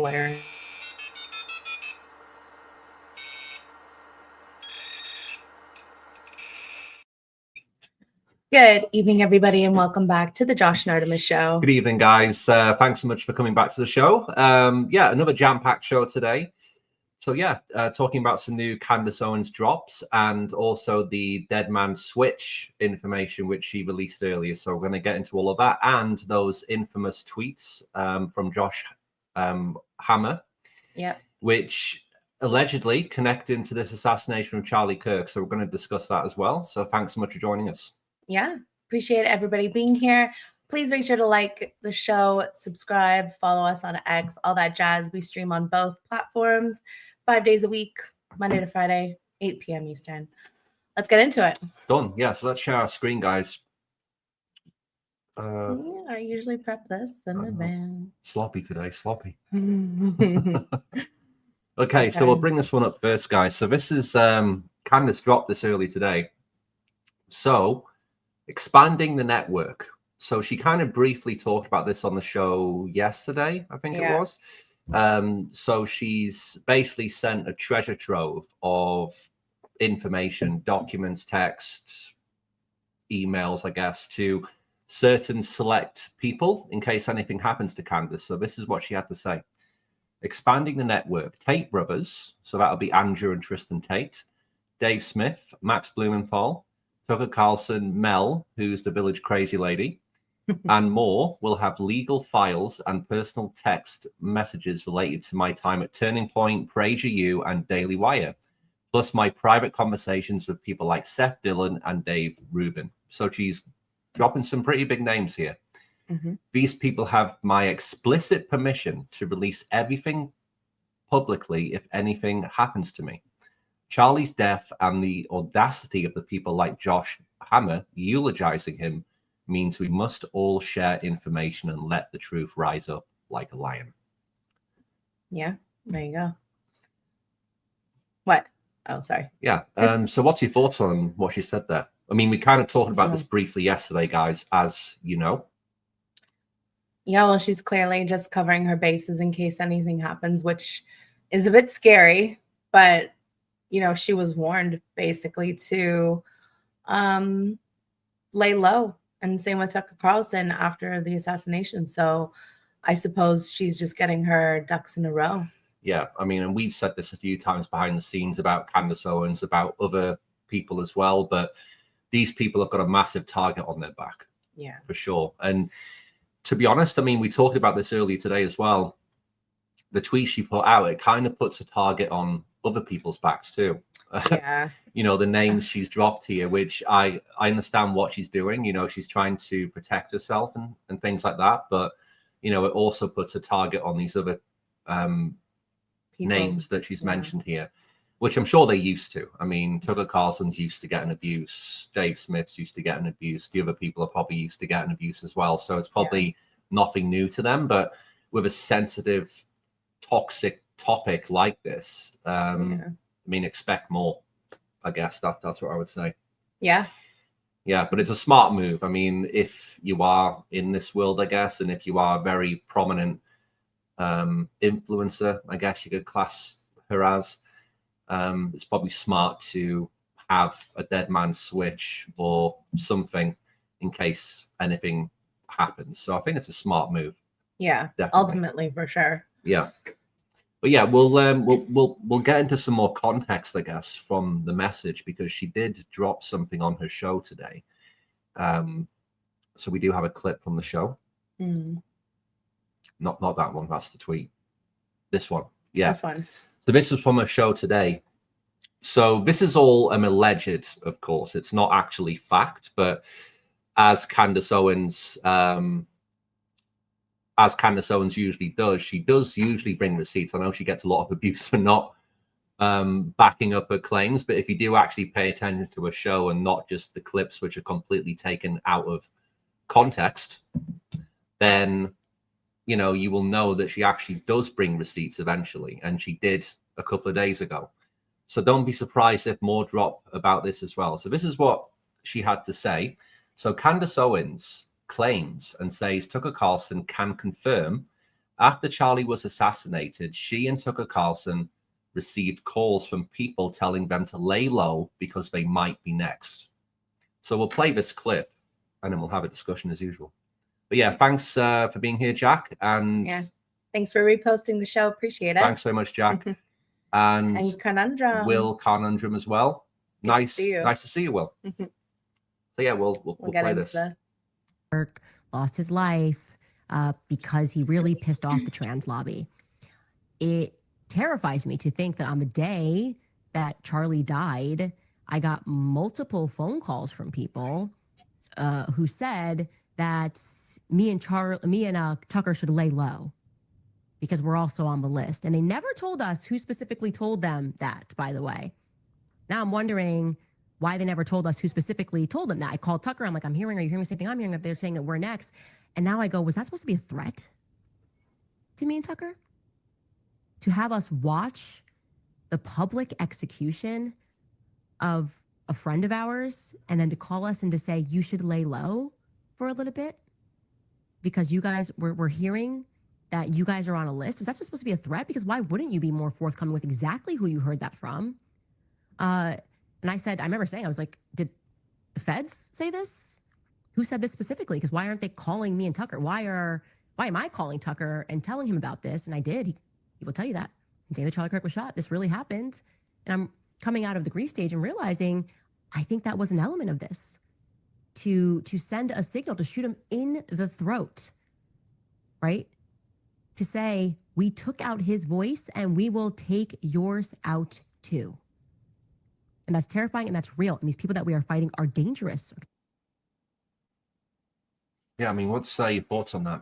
hilarious. Good evening, everybody, and welcome back to the Josh and Artemis Show. Good evening, guys. Thanks so much for coming back to the show. Yeah, another jam-packed show today. So yeah, talking about some new Candace Owens drops and also the Dead Man Switch information, which she released earlier. So we're going to get into all of that and those infamous tweets from Josh Hammer, which allegedly connect into this assassination of Charlie Kirk. So we're going to discuss that as well. So thanks so much for joining us. Yeah, appreciate everybody being here. Please make sure to like the show, subscribe, follow us on X, all that jazz. We stream on both platforms 5 days a week, Monday to Friday, 8 p.m. Eastern. Let's get into it. Done. Yeah, so let's share our screen, guys. I usually prep this in advance. Sloppy today, sloppy. Okay, so we'll bring this one up first, guys. So this is Candace dropped this early today. So expanding the network. So she kind of briefly talked about this on the show yesterday, I think it was. So she's basically sent a treasure trove of information, documents, texts, emails, I guess, to certain select people in case anything happens to Candace. So this is what she had to say. Expanding the network. Tate brothers, so that'll be Andrew and Tristan Tate, Dave Smith, Max Blumenthal, Tucker Carlson, Mel, who's the village crazy lady, and more will have legal files and personal text messages related to my time at Turning Point, PragerU, and Daily Wire, plus my private conversations with people like Seth Dillon and Dave Rubin. So she's dropping some pretty big names here. These people have my explicit permission to release everything publicly if anything happens to me. Charlie's death and the audacity of the people like Josh Hammer eulogizing him means we must all share information and let the truth rise up like a lion. Yeah, there you go. What? Oh, sorry. Yeah. So what's your thoughts on what she said there? I mean, we kind of talked about this briefly yesterday, guys, as you know. Yeah, well, she's clearly just covering her bases in case anything happens, which is a bit scary, but you know, she was warned basically to lay low, and same with Tucker Carlson after the assassination. So I suppose she's just getting her ducks in a row. Yeah, I mean, and we've said this a few times behind the scenes about Candace Owens, about other people as well, but these people have got a massive target on their back. Yeah, for sure. And to be honest, I mean, we talked about this earlier today as well. The tweet she put out, it kind of puts a target on other people's backs too. Yeah. You know, the names she's dropped here, which I understand what she's doing. You know, she's trying to protect herself and things like that. But, you know, it also puts a target on these other names that she's mentioned here, which I'm sure they're used to. I mean, Tucker Carlson's used to getting abuse. Dave Smith's used to getting abuse. The other people are probably used to getting abuse as well. So it's probably nothing new to them. But with a sensitive, toxic topic like this, I mean, expect more. I guess that's what I would say. Yeah. Yeah, but it's a smart move. I mean, if you are in this world, I guess, and if you are a very prominent influencer, I guess you could class her as, it's probably smart to have a dead man switch or something in case anything happens. So I think it's a smart move. Yeah, definitely. Ultimately, for sure. Yeah. But yeah, we'll get into some more context, I guess, from the message, because she did drop something on her show today. So we do have a clip from the show. Not that one. That's the tweet. This one. Yeah. This one. So this was from her show today. So this is all alleged, of course. It's not actually fact, but as Candace Owens usually does, she does usually bring receipts. I know she gets a lot of abuse for not backing up her claims, but if you do actually pay attention to a show and not just the clips which are completely taken out of context, then you know you will know that she actually does bring receipts eventually, and she did a couple of days ago. So don't be surprised if more drop about this as well. So this is what she had to say. So Candace Owens claims and says Tucker Carlson can confirm After Charlie was assassinated, she and Tucker Carlson received calls from people telling them to lay low because they might be next. So we'll play this clip and then we'll have a discussion as usual. But yeah, thanks for being here, Jack. And yeah, thanks for reposting the show. Appreciate it. Thanks so much, Jack. And Conundrum. Will Conundrum as well. Nice to see you, Will. So yeah, we'll play this. Kirk lost his life because he really pissed off the trans lobby. It terrifies me to think that on the day that Charlie died, I got multiple phone calls from people who said that me and Tucker should lay low because we're also on the list. And they never told us who specifically told them that, by the way. Now I'm wondering why they never told us who specifically told them that. I called Tucker. I'm like, are you hearing the same thing I'm hearing? If they're saying that we're next. And now I go, was that supposed to be a threat to me and Tucker? To have us watch the public execution of a friend of ours and then to call us and to say, you should lay low for a little bit because you guys, we're hearing that you guys are on a list. Was that just supposed to be a threat? Because why wouldn't you be more forthcoming with exactly who you heard that from? And I remember saying, I was like, did the feds say this? Who said this specifically? Because why aren't they calling me and Tucker? Why am I calling Tucker and telling him about this? And I did. He will tell you that. The day that Charlie Kirk was shot, this really happened. And I'm coming out of the grief stage and realizing I think that was an element of this. To send a signal, to shoot him in the throat, right? To say, we took out his voice and we will take yours out too. And that's terrifying and that's real. And these people that we are fighting are dangerous. Yeah, I mean, what's your thoughts on that?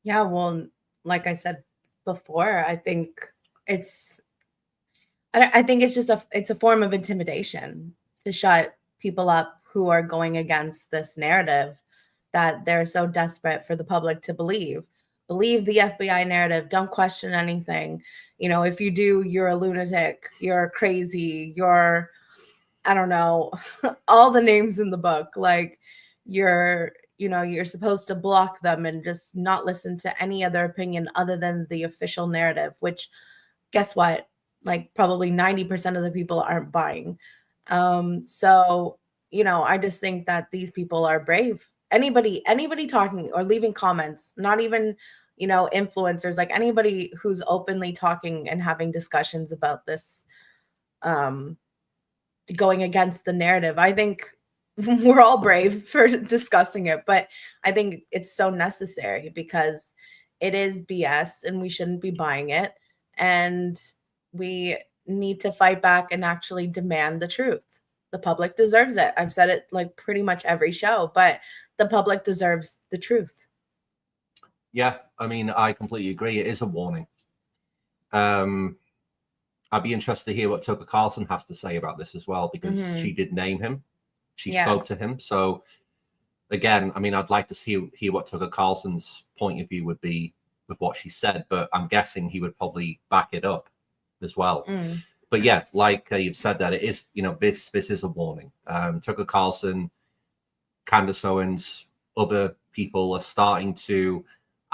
Yeah, well, like I said before, I think it's just it's a form of intimidation to shut people up who are going against this narrative that they're so desperate for the public to believe. Believe the FBI narrative. Don't question anything. You know, if you do, you're a lunatic. You're crazy. You're, I don't know, all the names in the book. Like you're supposed to block them and just not listen to any other opinion other than the official narrative, which guess what? Like probably 90% of the people aren't buying. So, I just think that these people are brave. Anybody talking or leaving comments, not even, influencers, like anybody who's openly talking and having discussions about this, going against the narrative. I think we're all brave for discussing it, but I think it's so necessary because it is BS and we shouldn't be buying it. And we need to fight back and actually demand the truth. The public deserves it. I've said it like pretty much every show, but the public deserves the truth. Yeah, I mean, I completely agree. It is a warning. I'd be interested to hear what Tucker Carlson has to say about this as well, because she did name him. She spoke to him. So again, I mean, I'd like to hear what Tucker Carlson's point of view would be with what she said, but I'm guessing he would probably back it up as well. But yeah, like you've said, that it is, this is a warning. Tucker Carlson, Candace Owens, other people are starting to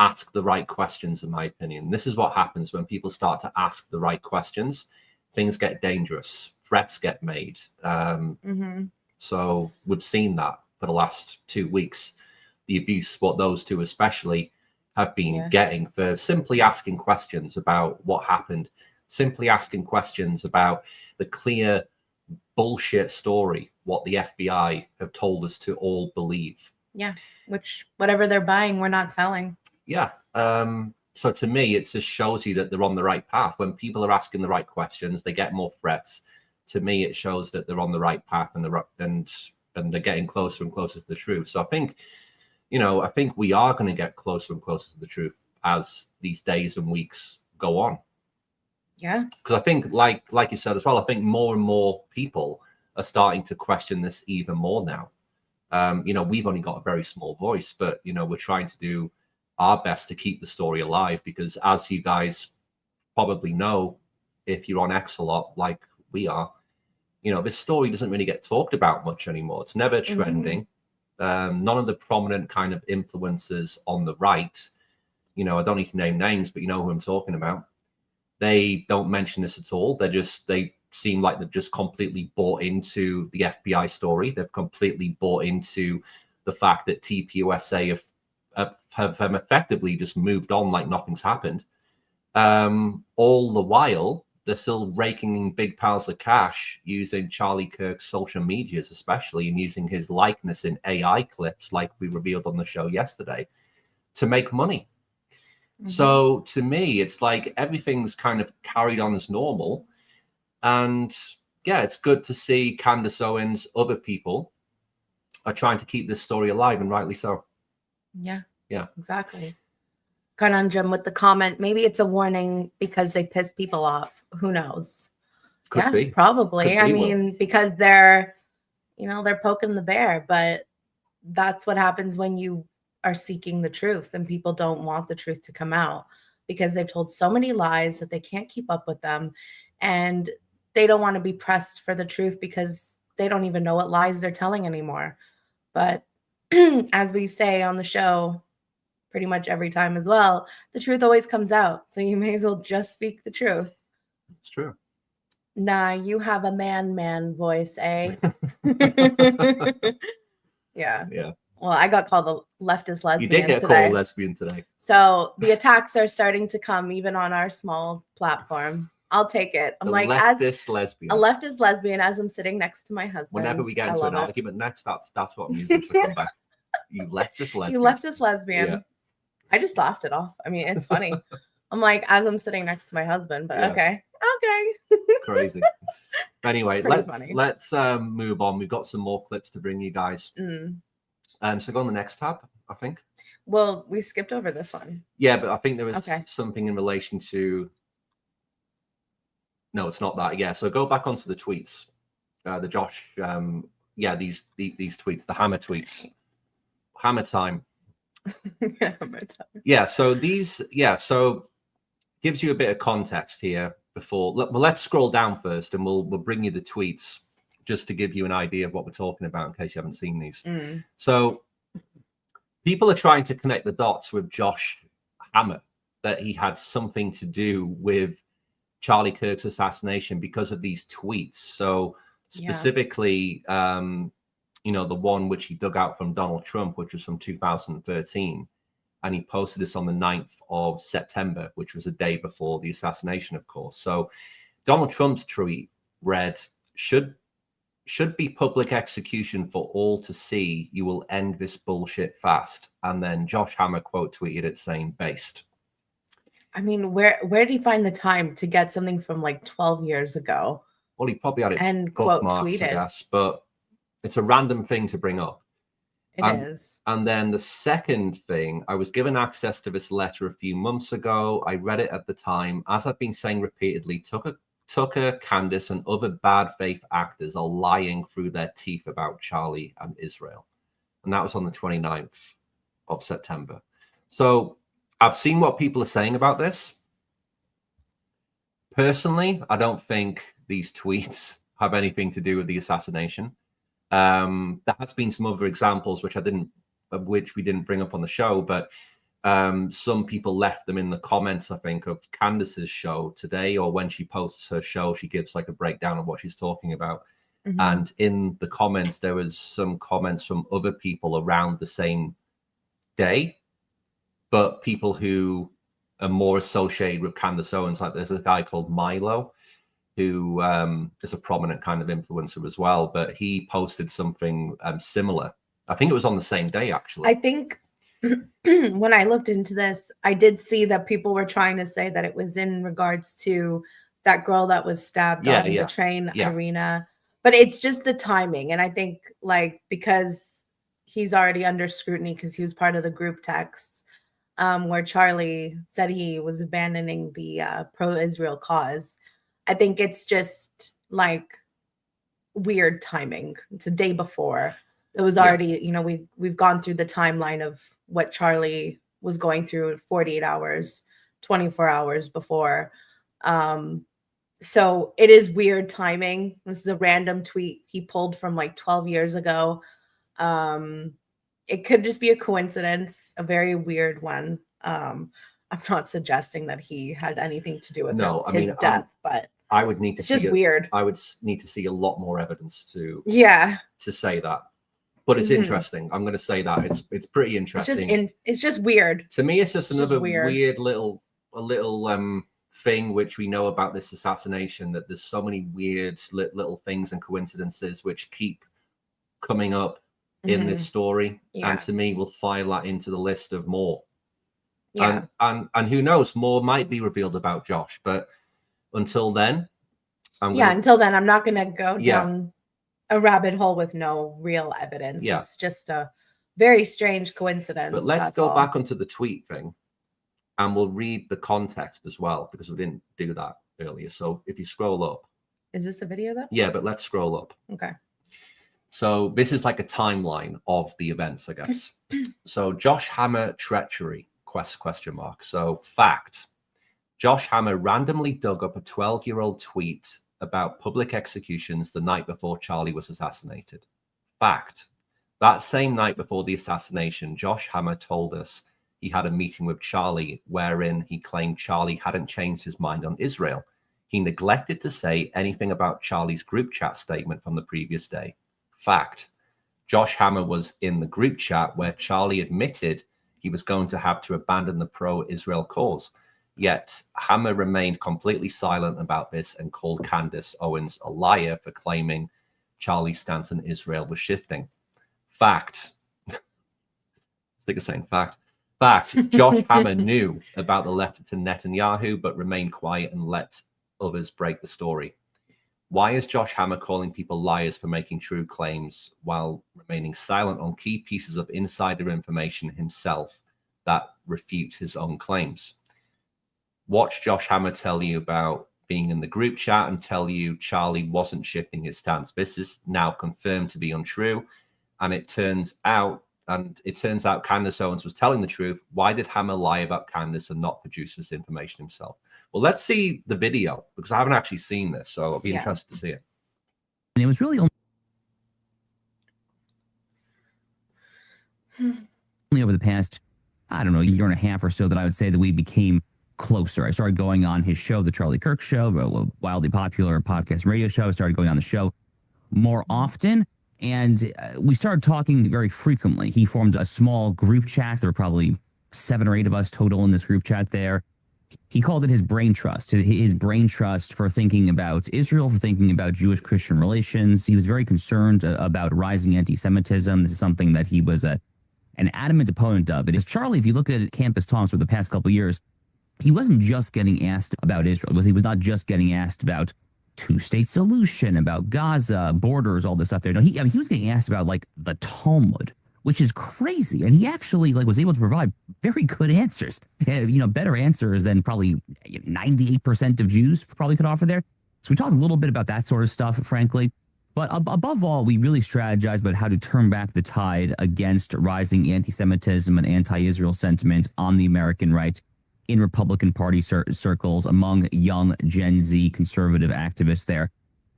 ask the right questions, in my opinion. This is what happens when people start to ask the right questions. Things get dangerous. Threats get made. So we've seen that for the last 2 weeks. The abuse, what those two especially have been getting for simply asking questions about what happened. Simply asking questions about the clear bullshit story, what the FBI have told us to all believe. Yeah, which whatever they're buying, we're not selling. Yeah. So to me, it just shows you that they're on the right path. When people are asking the right questions, they get more threats. To me, it shows that they're on the right path and they're getting closer and closer to the truth. So I think, I think we are going to get closer and closer to the truth as these days and weeks go on. Yeah. Because I think, like you said as well, I think more and more people are starting to question this even more now. We've only got a very small voice, but, we're trying to do our best to keep the story alive because, as you guys probably know, if you're on X a lot, like we are, this story doesn't really get talked about much anymore. It's never trending. None of the prominent kind of influencers on the right, you know, I don't need to name names, but you know who I'm talking about. They don't mention this at all. They seem like they've just completely bought into the FBI story. They've completely bought into the fact that TPUSA have effectively just moved on like nothing's happened. All the while, they're still raking in big piles of cash using Charlie Kirk's social medias, especially, and using his likeness in AI clips, like we revealed on the show yesterday, to make money. Mm-hmm. So to me, it's like everything's kind of carried on as normal. And yeah, it's good to see Candace Owens, other people are trying to keep this story alive, and rightly so. Yeah. Yeah. Exactly. Conundrum with the comment, maybe it's a warning because they piss people off. Who knows? Could be. Probably. Could I be, mean, because they're poking the bear, but that's what happens when you are seeking the truth and people don't want the truth to come out because they've told so many lies that they can't keep up with them, and they don't want to be pressed for the truth because they don't even know what lies they're telling anymore. But as we say on the show pretty much every time as well, the truth always comes out. So you may as well just speak the truth. It's true. Nah, you have a man voice, eh? Yeah. Yeah. Well, I got called a leftist lesbian. You did get today. called a lesbian today. So the attacks are starting to come even on our small platform. I'll take it. I'm like leftist lesbian. A leftist lesbian as I'm sitting next to my husband. Whenever we get into an argument next, that's what I'm using to come back. You leftist lesbian. You leftist lesbian. Yeah. I just laughed it off. I mean, it's funny. I'm like, as I'm sitting next to my husband, but okay. Crazy. Anyway, let's move on. We've got some more clips to bring you guys. So go on the next tab, I think. Well, we skipped over this one. Yeah, but I think there was something in relation to. No, it's not that. Yeah, so go back onto the tweets. The Josh. These tweets, the hammer tweets. Hammer time. Hammer time. Yeah. So these. Yeah. So gives you a bit of context here before. Well, let's scroll down first, and we'll bring you the tweets just to give you an idea of what we're talking about in case you haven't seen these. So people are trying to connect the dots with Josh Hammer, that he had something to do with Charlie Kirk's assassination because of these tweets. So specifically, the one which he dug out from Donald Trump, which was from 2013. And he posted this on the 9th of September, which was a day before the assassination, of course. So Donald Trump's tweet read, should be public execution for all to see. You will end this bullshit fast. And then Josh Hammer quote tweeted it saying, based. I mean, where did he find the time to get something from like 12 years ago? Well, he probably had it and quote tweeted, I guess, but it's a random thing to bring up. It is. And then the second thing, I was given access to this letter a few months ago. I read it at the time. As I've been saying repeatedly, Tucker, Candace, and other bad faith actors are lying through their teeth about Charlie and Israel. And that was on the 29th of September. So I've seen what people are saying about this. Personally, I don't think these tweets have anything to do with the assassination. There has been some other examples which we didn't bring up on the show, but some people left them in the comments, I think, of Candace's show today, or when she posts her show, she gives like a breakdown of what she's talking about. And in the comments, there was some comments from other people around the same day, but people who are more associated with Candace Owens. Like there's a guy called Milo, who is a prominent kind of influencer as well, but he posted something similar. I think it was on the same day, actually. I think when I looked into this, I did see that people were trying to say that it was in regards to that girl that was stabbed on the train arena. But it's just the timing. And I think like because he's already under scrutiny because he was part of the group texts where Charlie said he was abandoning the pro-Israel cause. I think it's just like weird timing. It's a day before. It was already, we've gone through the timeline of what Charlie was going through 48 hours, 24 hours before. So it is weird timing. This is a random tweet he pulled from like 12 years ago. It could just be a coincidence, a very weird one. I'm not suggesting that he had anything to do with his death, but I would need to it's just weird. I would need to see a lot more evidence to say that. But it's interesting. I'm going to say that it's pretty interesting. It's just weird. To me, it's just another weird little thing which we know about this assassination, that there's so many weird little things and coincidences which keep coming up in this story. And to me, we'll file that into the list of more. And who knows, more might be revealed about Josh. But until then, I'm not going to go down a rabbit hole with no real evidence. It's just a very strange coincidence. But let's go back onto the tweet thing, and we'll read the context as well, because we didn't do that earlier. So if you scroll up. Is this a video though? Yeah, but let's scroll up. Okay. So this is like a timeline of the events, I guess. So Josh Hammer treachery, question mark. So fact, Josh Hammer randomly dug up a 12-year-old tweet about public executions the night before Charlie was assassinated. Fact, that same night before the assassination, Josh Hammer told us he had a meeting with Charlie wherein he claimed Charlie hadn't changed his mind on Israel. He neglected to say anything about Charlie's group chat statement from the previous day. Fact, Josh Hammer was in the group chat where Charlie admitted he was going to have to abandon the pro-Israel cause. Yet Hammer remained completely silent about this and called Candace Owens a liar for claiming Charlie's stance on Israel was shifting. Fact, I think of saying fact. Fact, Josh Hammer knew about the letter to Netanyahu, but remained quiet and let others break the story. Why is Josh Hammer calling people liars for making true claims while remaining silent on key pieces of insider information himself that refute his own claims? Watch Josh Hammer tell you about being in the group chat and tell you Charlie wasn't shifting his stance. This is now confirmed to be untrue. And it turns out Candace Owens was telling the truth. Why did Hammer lie about Candace and not produce this information himself? Well, let's see the video, because I haven't actually seen this, so I'll be interested to see it. And it was really only over the past, I don't know, year and a half or so that I would say that we became closer. I started going on his show, the Charlie Kirk Show, a wildly popular podcast and radio show. I started going on the show more often, and we started talking very frequently. He formed a small group chat. There were probably 7 or 8 of us total in this group chat there. He called it his brain trust for thinking about Israel, for thinking about Jewish-Christian relations. He was very concerned about rising anti-Semitism. This is something that he was an adamant opponent of. It is Charlie, if you look at campus talks for the past couple of years, he wasn't just getting asked about Israel. He was not just getting asked about two-state solution, about Gaza, borders, all this stuff there. No, he was getting asked about like the Talmud, which is crazy. And he actually was able to provide very good answers, better answers than probably 98% of Jews probably could offer there. So we talked a little bit about that sort of stuff, frankly. But above all, we really strategized about how to turn back the tide against rising anti-Semitism and anti-Israel sentiment on the American right in Republican Party circles among young Gen Z conservative activists there.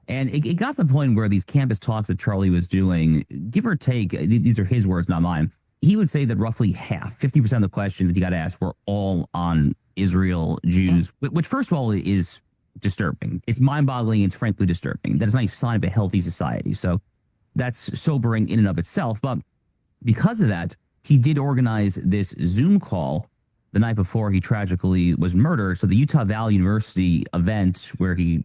And it got to the point where these campus talks that Charlie was doing, give or take, these are his words, not mine, he would say that roughly half, 50% of the questions that he got asked were all on Israel, Jews, which first of all is disturbing. It's mind-boggling. It's frankly disturbing. That is not a sign of a healthy society. So that's sobering in and of itself. But because of that, he did organize this Zoom call the night before he tragically was murdered. So the Utah Valley University event where he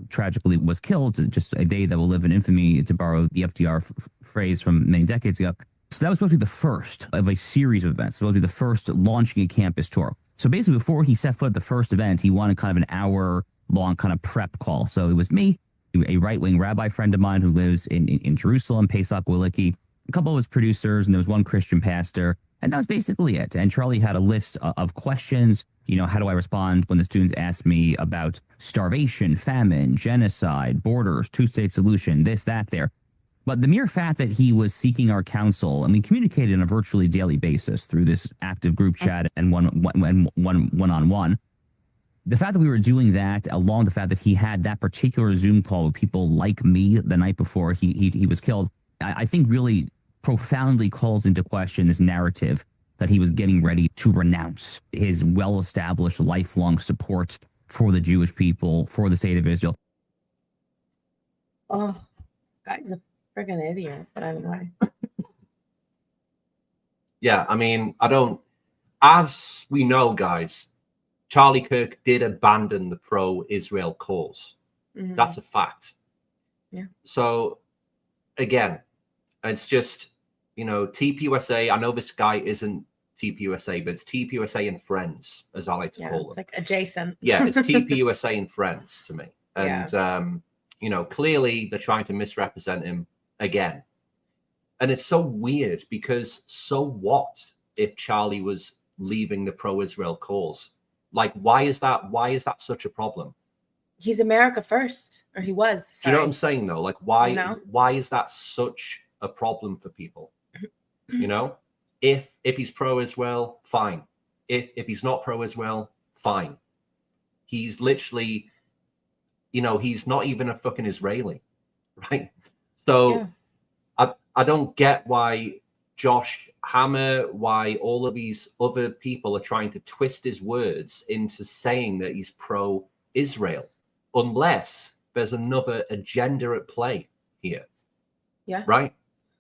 tragically was killed, just a day that will live in infamy, to borrow the FDR phrase from many decades ago. So that was supposed to be the first of a series of events. Supposed to be the first launching a campus tour. So basically, before he set foot at the first event, he wanted kind of an hour-long kind of prep call. So it was me, a right-wing rabbi friend of mine who lives in Jerusalem, Pesach Wilicki, a couple of his producers, and there was one Christian pastor. And that was basically it. And Charlie had a list of questions. How do I respond when the students ask me about starvation, famine, genocide, borders, two-state solution, this, that, there. But the mere fact that he was seeking our counsel, and we communicated on a virtually daily basis through this active group chat and one-on-one, the fact that we were doing that, along the fact that he had that particular Zoom call with people like me the night before he was killed, I think really profoundly calls into question this narrative that he was getting ready to renounce his well-established lifelong support for the Jewish people, for the state of Israel. Oh, guy's a friggin' idiot. But anyway. Yeah, I mean, as we know, guys, Charlie Kirk did abandon the pro-Israel cause. Mhm. That's a fact. Yeah. So, again, it's just, TPUSA. I know this guy isn't TPUSA, but it's TPUSA and Friends, as I like to call them. It's like adjacent. Yeah, it's TPUSA and Friends to me. And, clearly they're trying to misrepresent him again. And it's so weird because so what if Charlie was leaving the pro-Israel cause? Like, why is that such a problem? He's America first, or he was. Sorry. Do you know what I'm saying though? Like, why is that such a problem for people? If he's pro-Israel, fine. If he's not pro-Israel, fine. He's literally, he's not even a fucking Israeli, right? So I don't get why Josh Hammer, why all of these other people are trying to twist his words into saying that he's pro-Israel, unless there's another agenda at play here. Yeah. Right?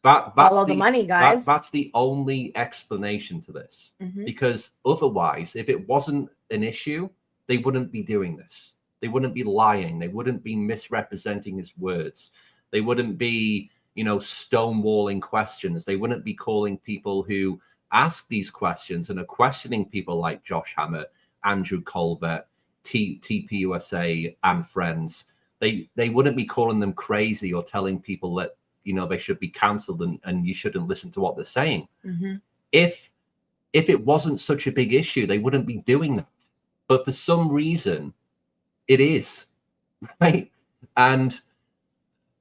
Follow the money, guys. That's the only explanation to this. Mhm. Because otherwise, if it wasn't an issue, they wouldn't be doing this. They wouldn't be lying. They wouldn't be misrepresenting his words. They wouldn't be, stonewalling questions. They wouldn't be calling people who ask these questions and are questioning people like Josh Hammer, Andrew Colbert, TPUSA and Friends. They wouldn't be calling them crazy or telling people that, they should be cancelled and you shouldn't listen to what they're saying. Mm-hmm. If it wasn't such a big issue, they wouldn't be doing that. But for some reason, it is, right? And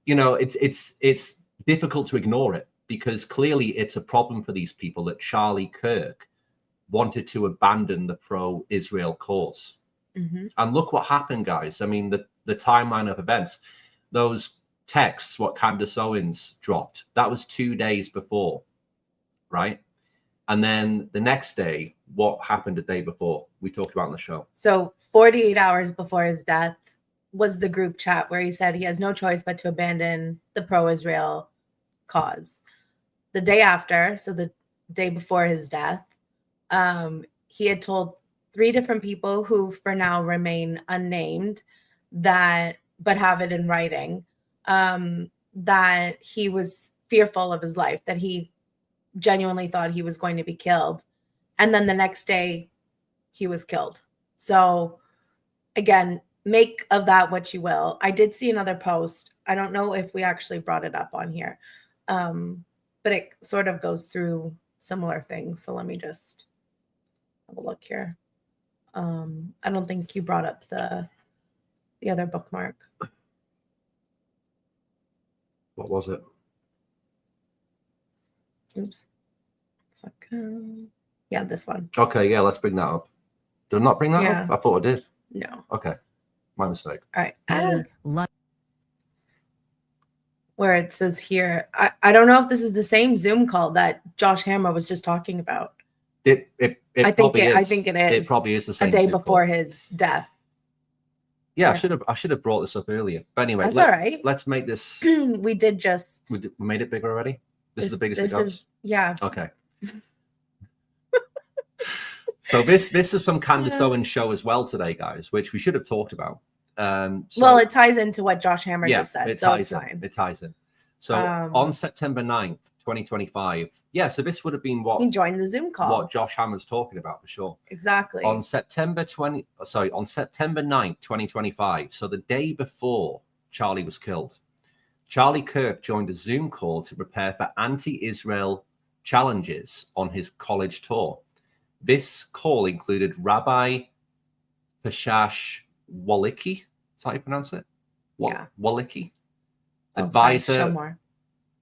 it's difficult to ignore it because clearly it's a problem for these people that Charlie Kirk wanted to abandon the pro-Israel cause. Mm-hmm. And look what happened, guys. I mean, the timeline of events, those texts, what Candace Owens dropped, that was 2 days before, right? And then the next day, what happened the day before? We talked about on the show. So 48 hours before his death was the group chat where he said he has no choice but to abandon the pro-Israel cause. The day after, so the day before his death, he had told 3 different people who for now remain unnamed but have it in writing, that he was fearful of his life, that he genuinely thought he was going to be killed. And then the next day he was killed. So again, make of that what you will. I did see another post. I don't know if we actually brought it up on here, but it sort of goes through similar things. So let me just have a look here. I don't think you brought up the other bookmark. What was it? Oops. Yeah, this one. Okay, yeah, let's bring that up. Did I not bring that up? I thought I did. No. Okay, my mistake. All right. I love Where it says here, I don't know if this is the same Zoom call that Josh Hammer was just talking about. I think it is. It probably is the same. A day Zoom before call. his death. Yeah, I should have brought this up earlier. But anyway, That's all right. Let's make this. We did just. We made it bigger already. This is the biggest it goes. Yeah. Okay. So this is from Candace Owens' show as well today, guys, which we should have talked about. Well, it ties into what Josh Hammer just said, so it's fine. It ties in. So on September 9th, 2025, so this would have been what he joined the Zoom call. What Josh Hammer's talking about for sure. Exactly. On September 9th, 2025, so the day before Charlie was killed, Charlie Kirk joined a Zoom call to prepare for anti-Israel challenges on his college tour. This call included Rabbi Peshash Walicki. Is that how you pronounce it? Walicki. Advisor.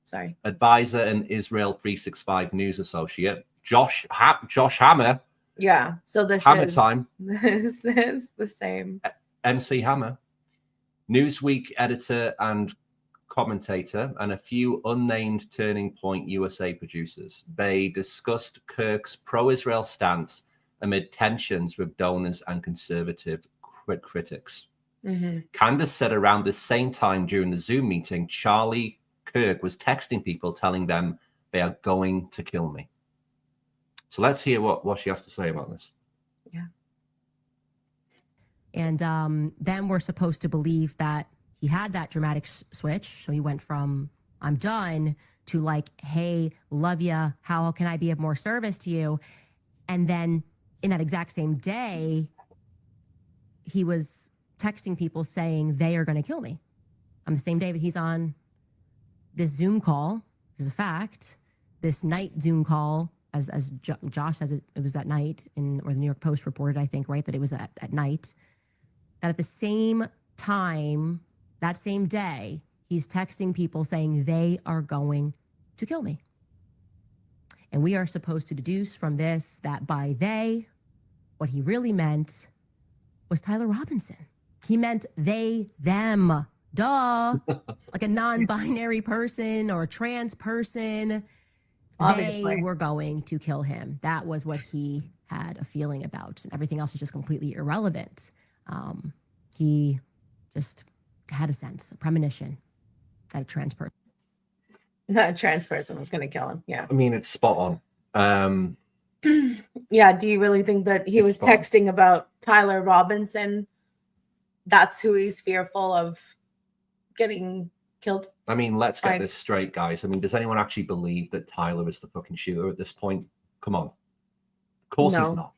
Sorry. Advisor and Israel 365 news associate. Josh Hammer. Yeah. So this Hammer is time. This is the same. MC Hammer. Newsweek editor and commentator and a few unnamed Turning Point USA producers. They discussed Kirk's pro-Israel stance amid tensions with donors and conservative critics. Candace said around the same time during the Zoom meeting, Charlie Kirk was texting people telling them they are going to kill me. So let's hear what she has to say about this. Yeah. And then we're supposed to believe that he had that dramatic switch. So he went from, I'm done, to like, hey, love ya. How can I be of more service to you? And then in that exact same day, he was texting people saying they are going to kill me. On the same day that he's on this Zoom call, this is a fact, this night Zoom call, as Josh says, it was at night, or the New York Post reported, I think, right, that it was at night, that at the same time, that same day, he's texting people saying they are going to kill me. And we are supposed to deduce from this that by they, what he really meant was Tyler Robinson. He meant they, them, duh, like a non-binary person or a trans person. Obviously. They were going to kill him. That was what he had a feeling about. And everything else is just completely irrelevant. He just had a sense, a premonition that a trans person. That a trans person was going to kill him. Yeah. I mean, it's spot on. Yeah. Do you really think that he was texting about Tyler Robinson? That's who he's fearful of getting killed? I mean, let's get this straight, guys. I mean, does anyone actually believe that Tyler is the fucking shooter at this point? Come on. Of course he's not.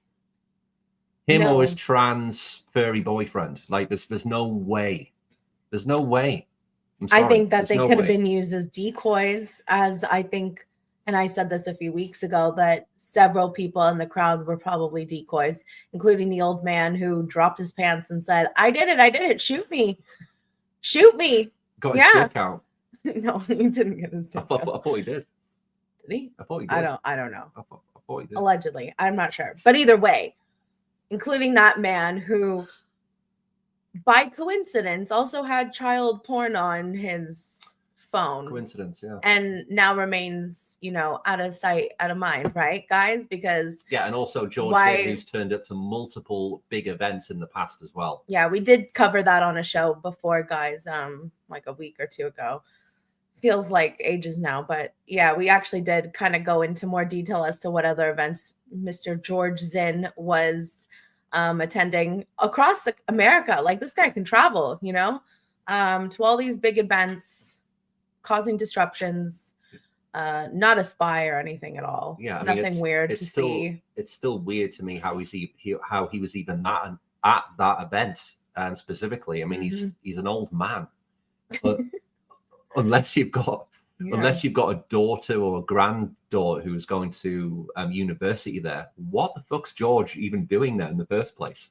Him or his trans furry boyfriend. Like, there's no way. There's no way. I'm sorry. I think that There's they could have been used as decoys, as I think, and I said this a few weeks ago, that several people in the crowd were probably decoys, including the old man who dropped his pants and said, I did it, shoot me. Shoot me. Got his dick out. No, he didn't get his dick out. I thought he did. Did he? I thought he did. I don't know. I thought he did. Allegedly. I'm not sure. But either way, including that man who, by coincidence, also had child porn on his phone. Coincidence, yeah. And now remains, out of sight, out of mind, right, guys? Because and also George Zinn, who's turned up to multiple big events in the past as well. Yeah, we did cover that on a show before, guys, like a week or two ago. Feels like ages now, but yeah, we actually did kind of go into more detail as to what other events Mr. George Zinn was attending across America. Like, this guy can travel, to all these big events, causing disruptions, not a spy or anything at all. Yeah, nothing weird to see. It's still weird to me how he was even at that event specifically. I mean, he's an old man, but unless you've got a daughter or a granddaughter who's going to university there, what the fuck's George even doing there in the first place?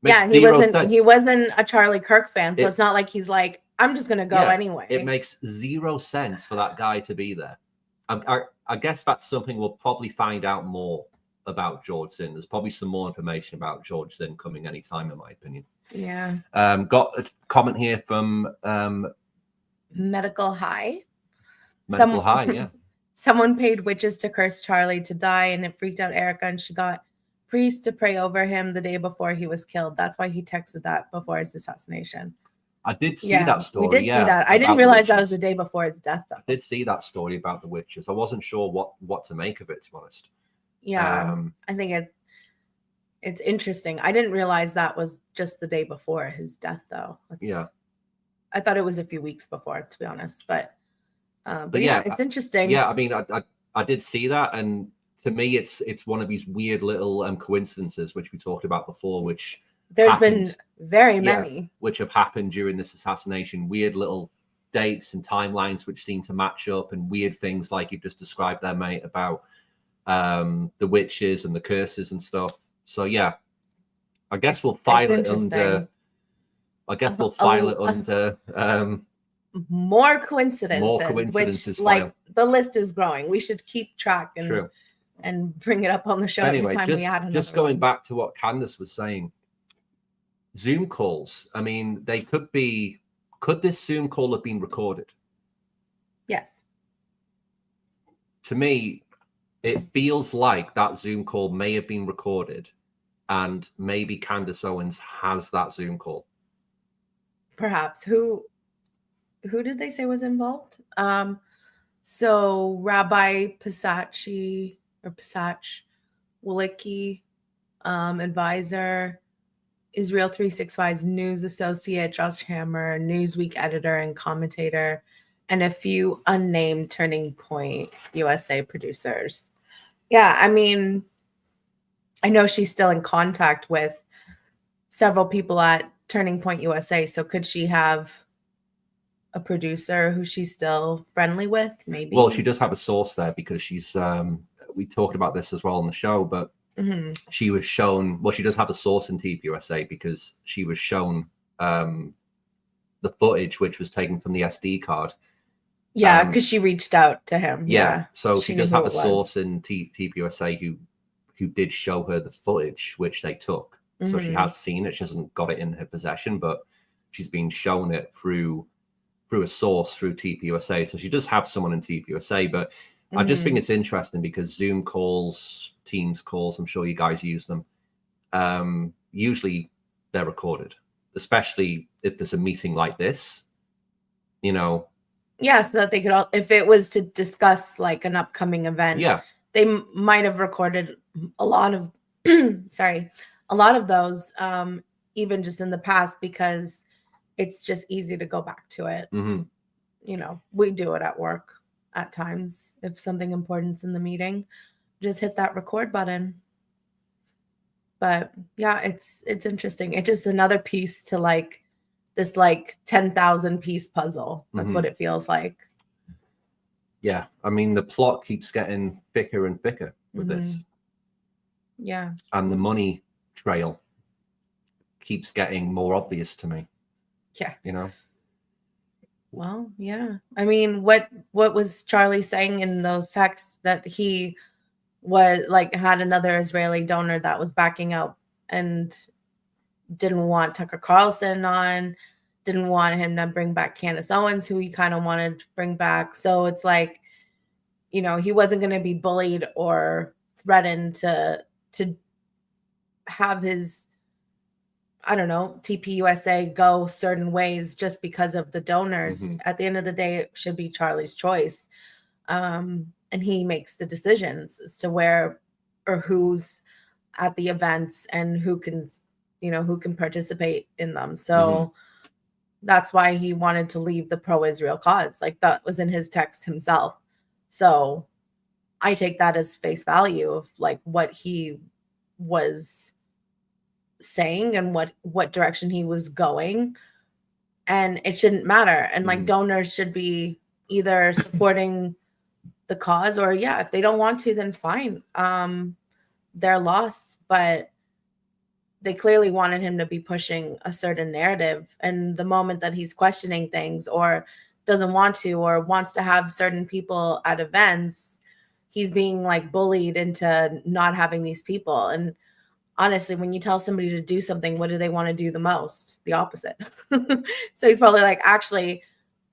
He wasn't a Charlie Kirk fan, so it's not like he's like, I'm just gonna go anyway. It makes zero sense for that guy to be there. I guess that's something we'll probably find out more about George Zinn. There's probably some more information about George Zinn coming anytime, in my opinion. Yeah. Got a comment here from Medical High. Yeah. Someone paid witches to curse Charlie to die, and it freaked out Erica, and she got priests to pray over him the day before he was killed. That's why he texted that before his assassination. I did see that story. We did see that. I didn't realize that was the day before his death, though. I did see that story about the witches. I wasn't sure what to make of it, to be honest. Yeah, I think it's interesting. I didn't realize that was just the day before his death, though. I thought it was a few weeks before, to be honest. But yeah, it's interesting. Yeah, I mean, I did see that, and to me, it's one of these weird little coincidences which we talked about before, which there's been very many which have happened during this assassination. Weird little dates and timelines which seem to match up, and weird things like you've just described there, mate, about the witches and the curses and stuff. So yeah, I guess we'll file it under. More coincidences. Which, like, the list is growing. We should keep track and bring it up on the show. Anyway, every time just going back to what Candace was saying, Zoom calls. I mean, they could this Zoom call have been recorded? Yes. To me, it feels like that Zoom call may have been recorded, and maybe Candace Owens has that Zoom call. Perhaps. Who did they say was involved? So Rabbi Pisach Walicki, advisor, Israel 365's news associate, Josh Hammer, Newsweek editor and commentator, and a few unnamed Turning Point USA producers. Yeah, I mean, I know she's still in contact with several people at Turning Point USA. So could she have a producer who she's still friendly with? Maybe. Well, she does have a source there because she's. We talked about this as well on the show, but she was shown. Well, she does have a source in TPUSA because she was shown the footage, which was taken from the SD card. Yeah, because she reached out to him. Yeah. So she does have a source in TPUSA who did show her the footage, which they took. So she has seen it. She hasn't got it in her possession, but she's been shown it through a source through TPUSA. So she does have someone in TPUSA, but I just think it's interesting because Zoom calls, Teams calls, I'm sure you guys use them. Usually they're recorded, especially if there's a meeting like this, you know. Yeah, so that they could all, if it was to discuss like an upcoming event, they might have recorded a lot of, a lot of those, even just in the past, because it's just easy to go back to it. You know, we do it at work at times. If something important's in the meeting, just hit that record button. But yeah, it's interesting. It's just another piece to like this like 10,000 piece puzzle. That's what it feels like. Yeah, I mean the plot keeps getting thicker and thicker with this. Yeah, and the money trail keeps getting more obvious to me. Yeah, you know. Well, yeah. I mean, what was Charlie saying in those texts that he was like had another Israeli donor that was backing out and didn't want Tucker Carlson on, didn't want him to bring back Candace Owens, who he kind of wanted to bring back. So it's like, you know, he wasn't going to be bullied or threatened to have his, I don't know, TPUSA go certain ways just because of the donors. At the end of the day, it should be Charlie's choice. And he makes the decisions as to where or who's at the events and who can, you know, who can participate in them. So that's why he wanted to leave the pro-Israel cause. Like that was in his text himself. So I take that as face value of like what he was saying and what direction he was going. And it shouldn't matter. And like donors should be either supporting the cause or if they don't want to, then fine. Their loss. But they clearly wanted him to be pushing a certain narrative. And the moment that he's questioning things or doesn't want to or wants to have certain people at events, he's being like bullied into not having these people. And honestly, when you tell somebody to do something, what do they want to do the most? The opposite. So he's probably like, actually,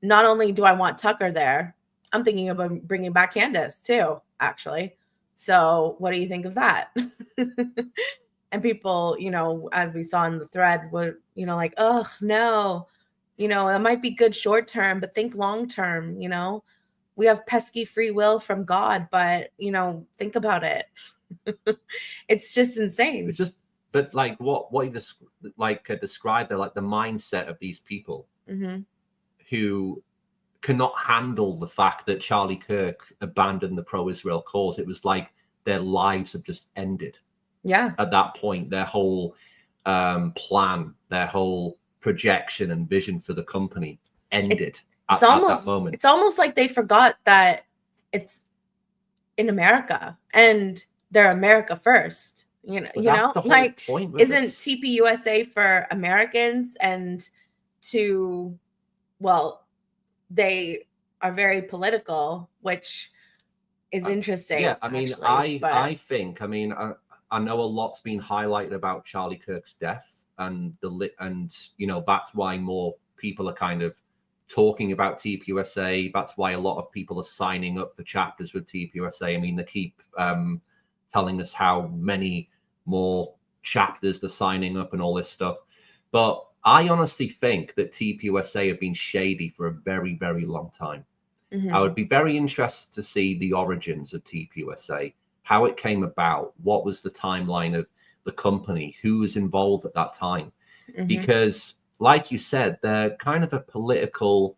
not only do I want Tucker there, I'm thinking about bringing back Candace too, actually. So what do you think of that? And people, you know, as we saw in the thread, were, you know, like, oh, no, you know, that might be good short term, but think long term, you know, we have pesky free will from God, but, you know, think about it. It's just insane. It's just, but like what you just described there, like the mindset of these people who cannot handle the fact that Charlie Kirk abandoned the pro-Israel cause. It was like their lives have just ended. Yeah. At that point, their whole plan, their whole projection and vision for the company ended at that moment. It's almost like they forgot that it's in America and they're America first. You know, like isn't TPUSA for Americans and they are very political, which is interesting. Yeah, I mean, I think, I know a lot's been highlighted about Charlie Kirk's death and you know, that's why more people are kind of talking about TPUSA. That's why a lot of people are signing up for chapters with TPUSA. I mean, they keep telling us how many more chapters they're signing up and all this stuff. But I honestly think that TPUSA have been shady for a very, very long time. I would be very interested to see the origins of TPUSA, how it came about, what was the timeline of the company, who was involved at that time. Because, like you said, they're kind of a political,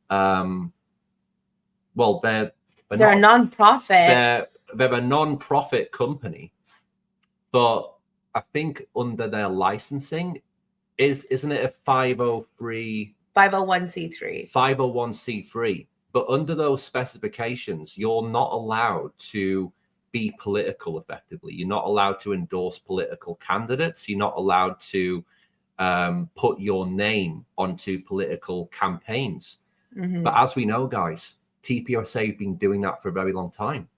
well, they're a non-profit. They're a non-profit company, but I think under their licensing, isn't it a 501c3? 501c3. But under those specifications, you're not allowed to be political effectively. You're not allowed to endorse political candidates. You're not allowed to put your name onto political campaigns. But as we know, guys, TPUSA have been doing that for a very long time.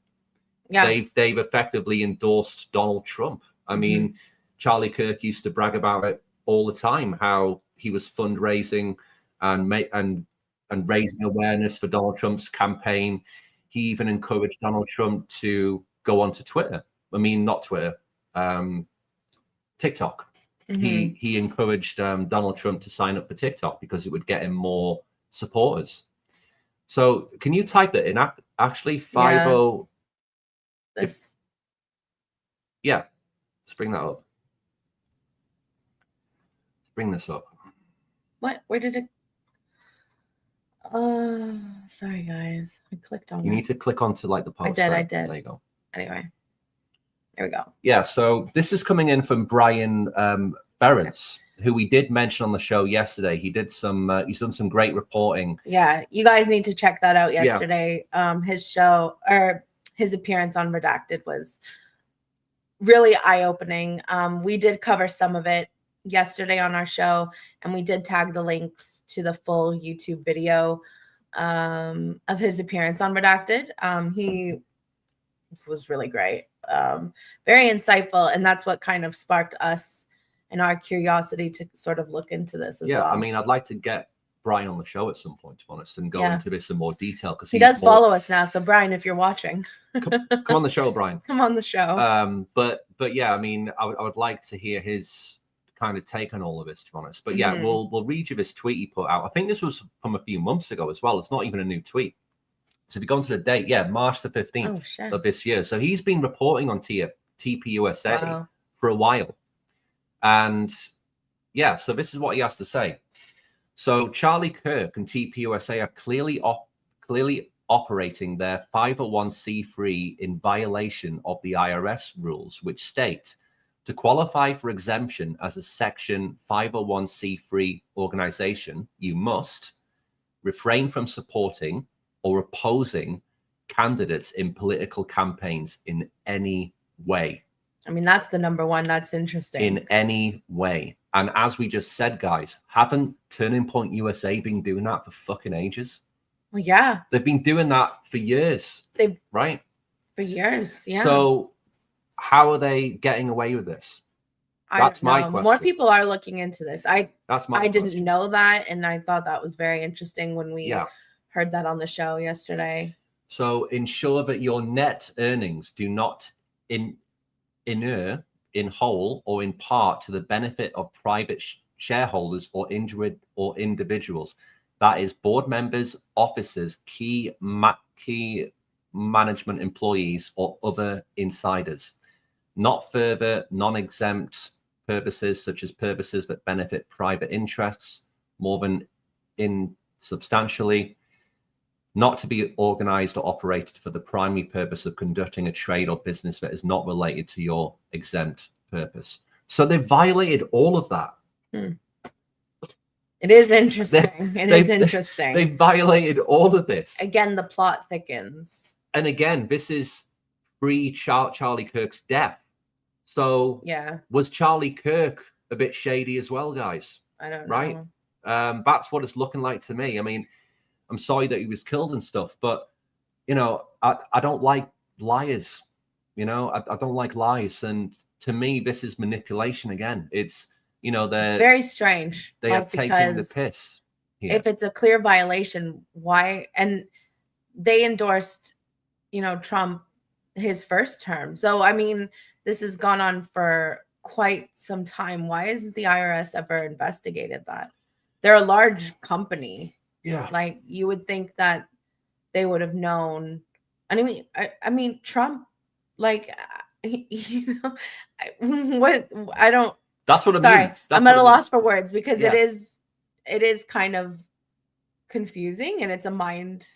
Yeah. They've effectively endorsed Donald Trump. I mean, Charlie Kirk used to brag about it all the time, how he was fundraising and raising awareness for Donald Trump's campaign. He even encouraged Donald Trump to go onto Twitter. I mean, not Twitter, TikTok. He encouraged Donald Trump to sign up for TikTok because it would get him more supporters. So can you type that in? Actually, 50. This. Yeah, let's bring that up. Let's bring this up. What? Where did it? Sorry guys, I clicked on. You need to click onto like the post. I right? did. There you go. Anyway, there we go. Yeah, so this is coming in from Brian Berens, who we did mention on the show yesterday. He did some. He's done some great reporting. Yeah, you guys need to check that out yesterday. Yeah. His show or his appearance on Redacted was really eye-opening. We did cover some of it yesterday on our show, and we did tag the links to the full YouTube video of his appearance on Redacted. He was really great, very insightful, and that's what kind of sparked us and our curiosity to sort of look into this as well. I mean, I'd like to get Brian on the show at some point, to be honest, and go into this in more detail, because he does follow us now. So Brian, if you're watching, come on the show, Brian. Come on the show. But yeah, I mean, I would like to hear his kind of take on all of this, to be honest. But yeah, we'll read you this tweet he put out. I think this was from a few months ago as well. It's not even a new tweet. So if you go into the date, March the 15th of this year. So he's been reporting on TPUSA for a while. And yeah, so this is what he has to say. So Charlie Kirk and TPUSA are clearly operating their 501c3 in violation of the IRS rules, which state to qualify for exemption as a Section 501c3 organization, you must refrain from supporting or opposing candidates in political campaigns in any way. I mean, that's the number one. That's interesting. In any way. And as we just said, guys, haven't Turning Point USA been doing that for fucking ages? Well, yeah. They've been doing that for years. Right? For years, yeah. So how are they getting away with this? That's my question. More people are looking into this. I question. didn't know that, and I thought that was very interesting when we heard that on the show yesterday. So ensure that your net earnings do not inure in whole or in part to the benefit of private shareholders or individuals. That is board members, officers, key management employees, or other insiders. Not further non-exempt purposes, such as purposes that benefit private interests more than insubstantially. Not to be organized or operated for the primary purpose of conducting a trade or business that is not related to your exempt purpose. So they violated all of that. It is interesting. It is interesting. They violated all of this. Again, the plot thickens. And again, this is pre-Charlie Kirk's death. So was Charlie Kirk a bit shady as well, guys? I don't know. Right? That's what it's looking like to me. I mean, I'm sorry that he was killed and stuff, but, you know, I don't like liars. You know, I don't like lies. And to me, this is manipulation again. It's, you know, it's very strange. They are taking the piss. if it's a clear violation, why? And they endorsed, Trump his first term. So, I mean, this has gone on for quite some time. Why isn't the IRS ever investigated that? They're a large company. Yeah. Like, you would think that they would have known. And I mean, Trump, like, what I don't. That's what I sorry, mean. I'm at a loss for words because Yeah. it is kind of confusing and it's a mind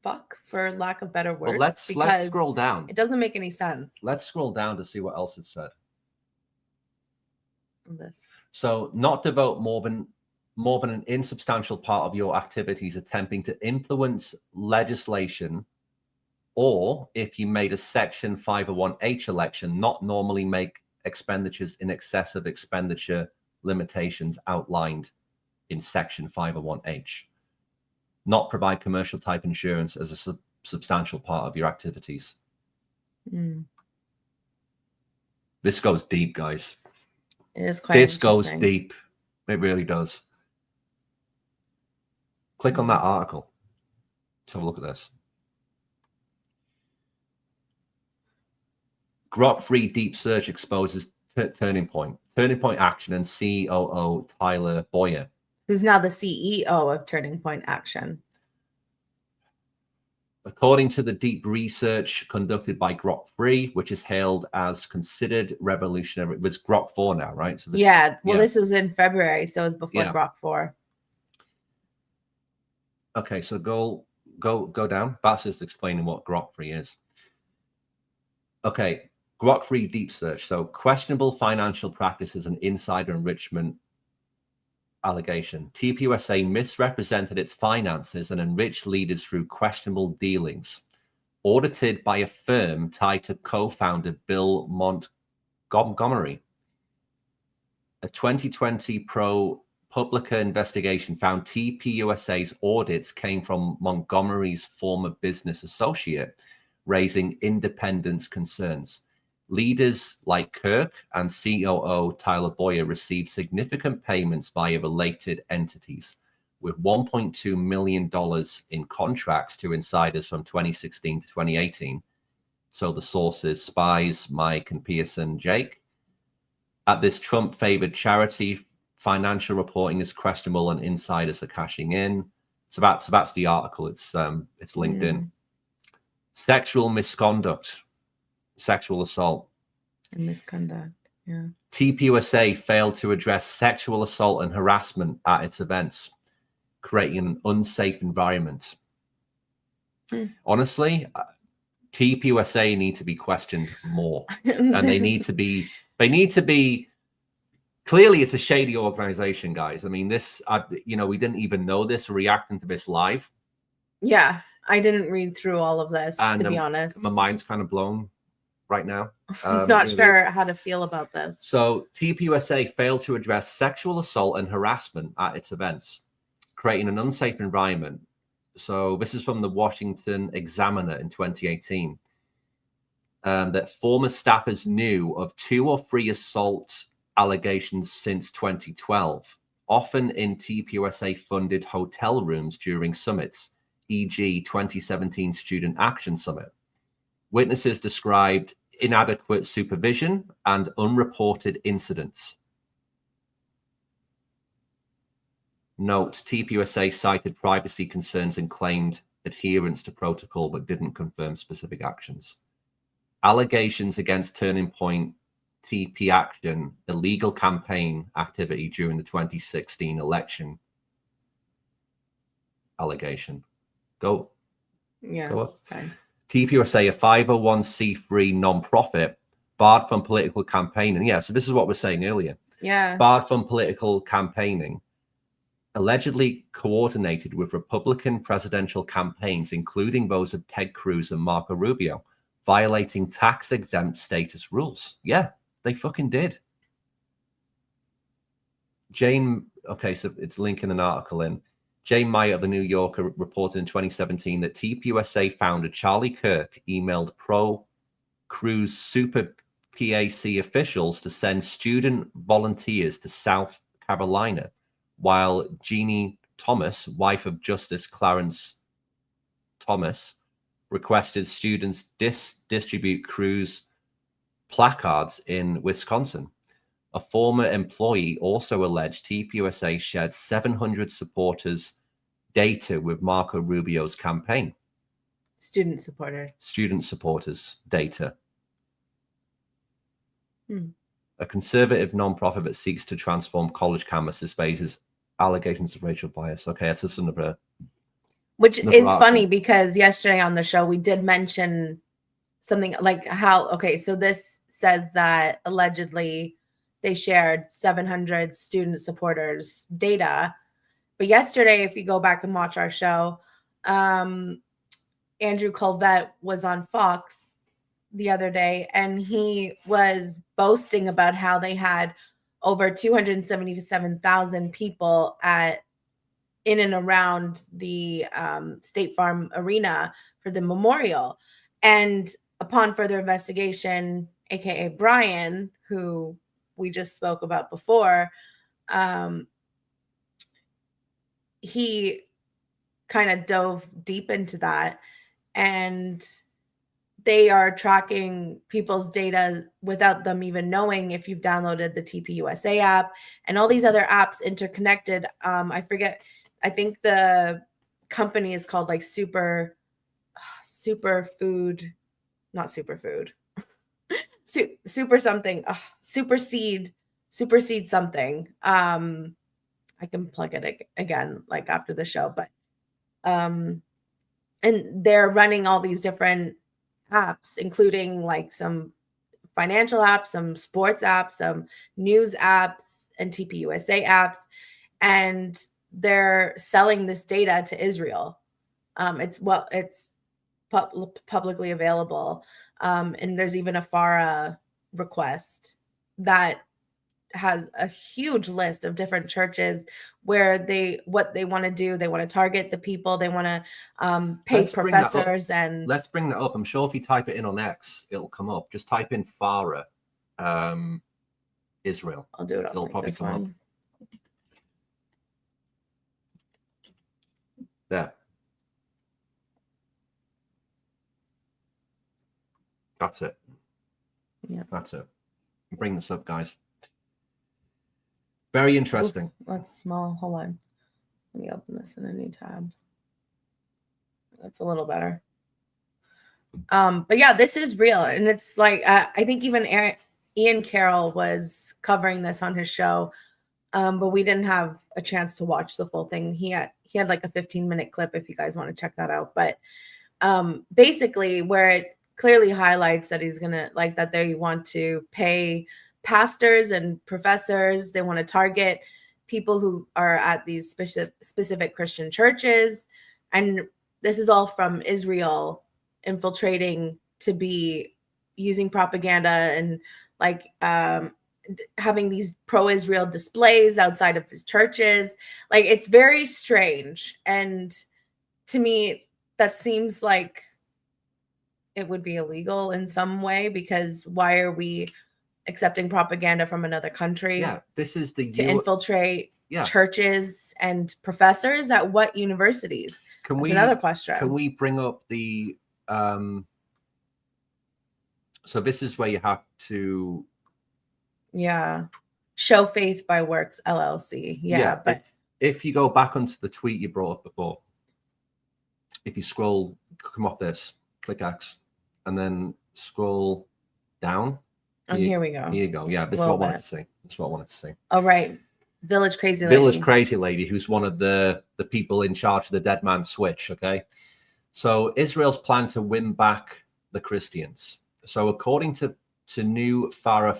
fuck, for lack of better words. Well, let's scroll down. It doesn't make any sense. Let's scroll down to see what else it said. This. So, not devote more than an insubstantial part of your activities attempting to influence legislation, or if you made a Section 501H election, not normally make expenditures in excess of expenditure limitations outlined in Section 501H. Not provide commercial type insurance as a substantial part of your activities. This goes deep, guys. It is quite This goes deep. It really does. Click on that article. Let's have a look at this. Grok-free deep search exposes Turning Point. Turning Point Action and COO Tyler Boyer, who's now the CEO of Turning Point Action. According to the deep research conducted by Grok-free, which is hailed as considered revolutionary, it was Grok 4 now, right? So this was in February, so it was before Grok 4. Okay, so go down. That's just explaining what Grok-free is. Okay, Grok-free deep search. So questionable financial practices and insider enrichment allegation. TPUSA misrepresented its finances and enriched leaders through questionable dealings. Audited by a firm tied to co-founder Bill Montgomery. A 2020 ProPublica investigation found TPUSA's audits came from Montgomery's former business associate, raising independence concerns. Leaders like Kirk and COO Tyler Boyer received significant payments via related entities, with $1.2 million in contracts to insiders from 2016 to 2018. So the sources, Spies, Mike, and Pearson, Jake. At this Trump-favored charity, financial reporting is questionable and insiders are cashing in. So that's the article. It's linked in. Sexual misconduct. Sexual assault and misconduct. Yeah. TPUSA failed to address sexual assault and harassment at its events, creating an unsafe environment. Honestly, TPUSA need to be questioned more, and they need to be. Clearly, it's a shady organization, guys. I mean, we didn't even know this. Reacting to this live. Yeah, I didn't read through all of this, to be honest. My mind's kind of blown right now. I'm not sure how to feel about this. So TPUSA failed to address sexual assault and harassment at its events, creating an unsafe environment. So this is from the Washington Examiner in 2018. That former staffers knew of 2 or 3 assault allegations since 2012, often in TPUSA-funded hotel rooms during summits, e.g. 2017 Student Action Summit. Witnesses described inadequate supervision and unreported incidents. Note, TPUSA cited privacy concerns and claimed adherence to protocol, but didn't confirm specific actions. Allegations against Turning Point TP Action, illegal campaign activity during the 2016 election. Allegation. Go. Yeah. Go up. Okay. TPUSA, a 501c3 nonprofit, barred from political campaigning. Yeah, so this is what we're saying earlier. Yeah. Barred from political campaigning, allegedly coordinated with Republican presidential campaigns, including those of Ted Cruz and Marco Rubio, violating tax-exempt status rules. Yeah, they fucking did. So it's linking an article in. Jane Meyer of the New Yorker reported in 2017 that TPUSA founder Charlie Kirk emailed pro-Cruz Super PAC officials to send student volunteers to South Carolina, while Jeannie Thomas, wife of Justice Clarence Thomas, requested students distribute Cruz placards in Wisconsin. A former employee also alleged TPUSA shared 700 supporters' data with Marco Rubio's campaign. Student supporters' data. A conservative nonprofit that seeks to transform college campuses faces allegations of racial bias. Okay, that's just another. Which is funny because yesterday on the show we did mention something like how, okay, so this says that allegedly they shared 700 student supporters data. But yesterday, if you go back and watch our show, Andrew Colvette was on Fox the other day, and he was boasting about how they had over 277,000 people in and around the State Farm Arena for the memorial. And upon further investigation, aka Brian, who we just spoke about before, he kind of dove deep into that, and they are tracking people's data without them even knowing if you've downloaded the TPUSA app and all these other apps interconnected. I forget. I think the company is called like Superfood, not Superfood, Super something, Superseed something. I can plug it again, like after the show, but and they're running all these different apps, including like some financial apps, some sports apps, some news apps, and TPUSA apps, and they're selling this data to Israel. It's publicly available, and there's even a FARA request that has a huge list of different churches where what they want to do. They want to target the people. They want to pay professors. And let's bring that up. I'm sure if you type it in on X, it'll come up. Just type in FARA, Israel. I'll do it. It'll probably come up. There. That's it. Yeah. That's it. Bring this up, guys. Very interesting. That's small. Hold on. Let me open this in a new tab. That's a little better. But yeah, this is real. And it's like, I think even Ian Carroll was covering this on his show. But we didn't have a chance to watch the full thing. He had like a 15-minute clip if you guys want to check that out. But basically where it clearly highlights that he's gonna like that they want to pay pastors and professors. They want to target people who are at these specific Christian churches. And this is all from Israel infiltrating to be using propaganda and like having these pro-Israel displays outside of his churches. Like, it's very strange. And to me, that seems like it would be illegal in some way, because why are we accepting propaganda from another country? Yeah, this is to infiltrate churches and professors at what universities? That's another question. Can we bring up the so this is where you have to Show Faith by Works LLC. Yeah, but if you go back onto the tweet you brought up before, if you scroll, come off this, click X, and then scroll down. Here we go. Here you go. Yeah, this is what I wanted to see. That's what I wanted to see. Oh, right. Village Crazy Lady. Village Crazy Lady, who's one of the people in charge of the Dead Man Switch, okay? So Israel's plan to win back the Christians. So according to new FARA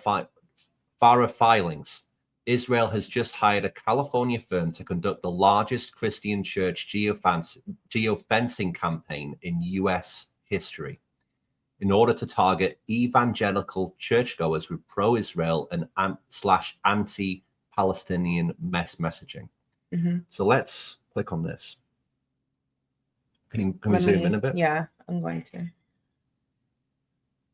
filings, Israel has just hired a California firm to conduct the largest Christian church geofencing campaign in U.S. history in order to target evangelical churchgoers with pro-Israel and anti-Palestinian messaging. Mm-hmm. So let's click on this. Can we zoom in a bit? Yeah, I'm going to.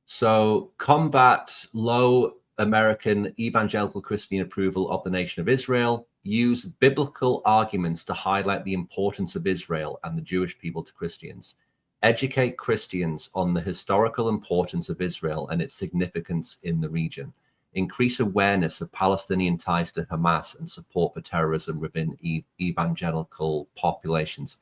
So combat low American evangelical Christian approval of the nation of Israel. use biblical arguments to highlight the importance of Israel and the Jewish people to Christians, educate Christians on the historical importance of Israel and its significance in the region, increase awareness of Palestinian ties to Hamas and support for terrorism within evangelical populations,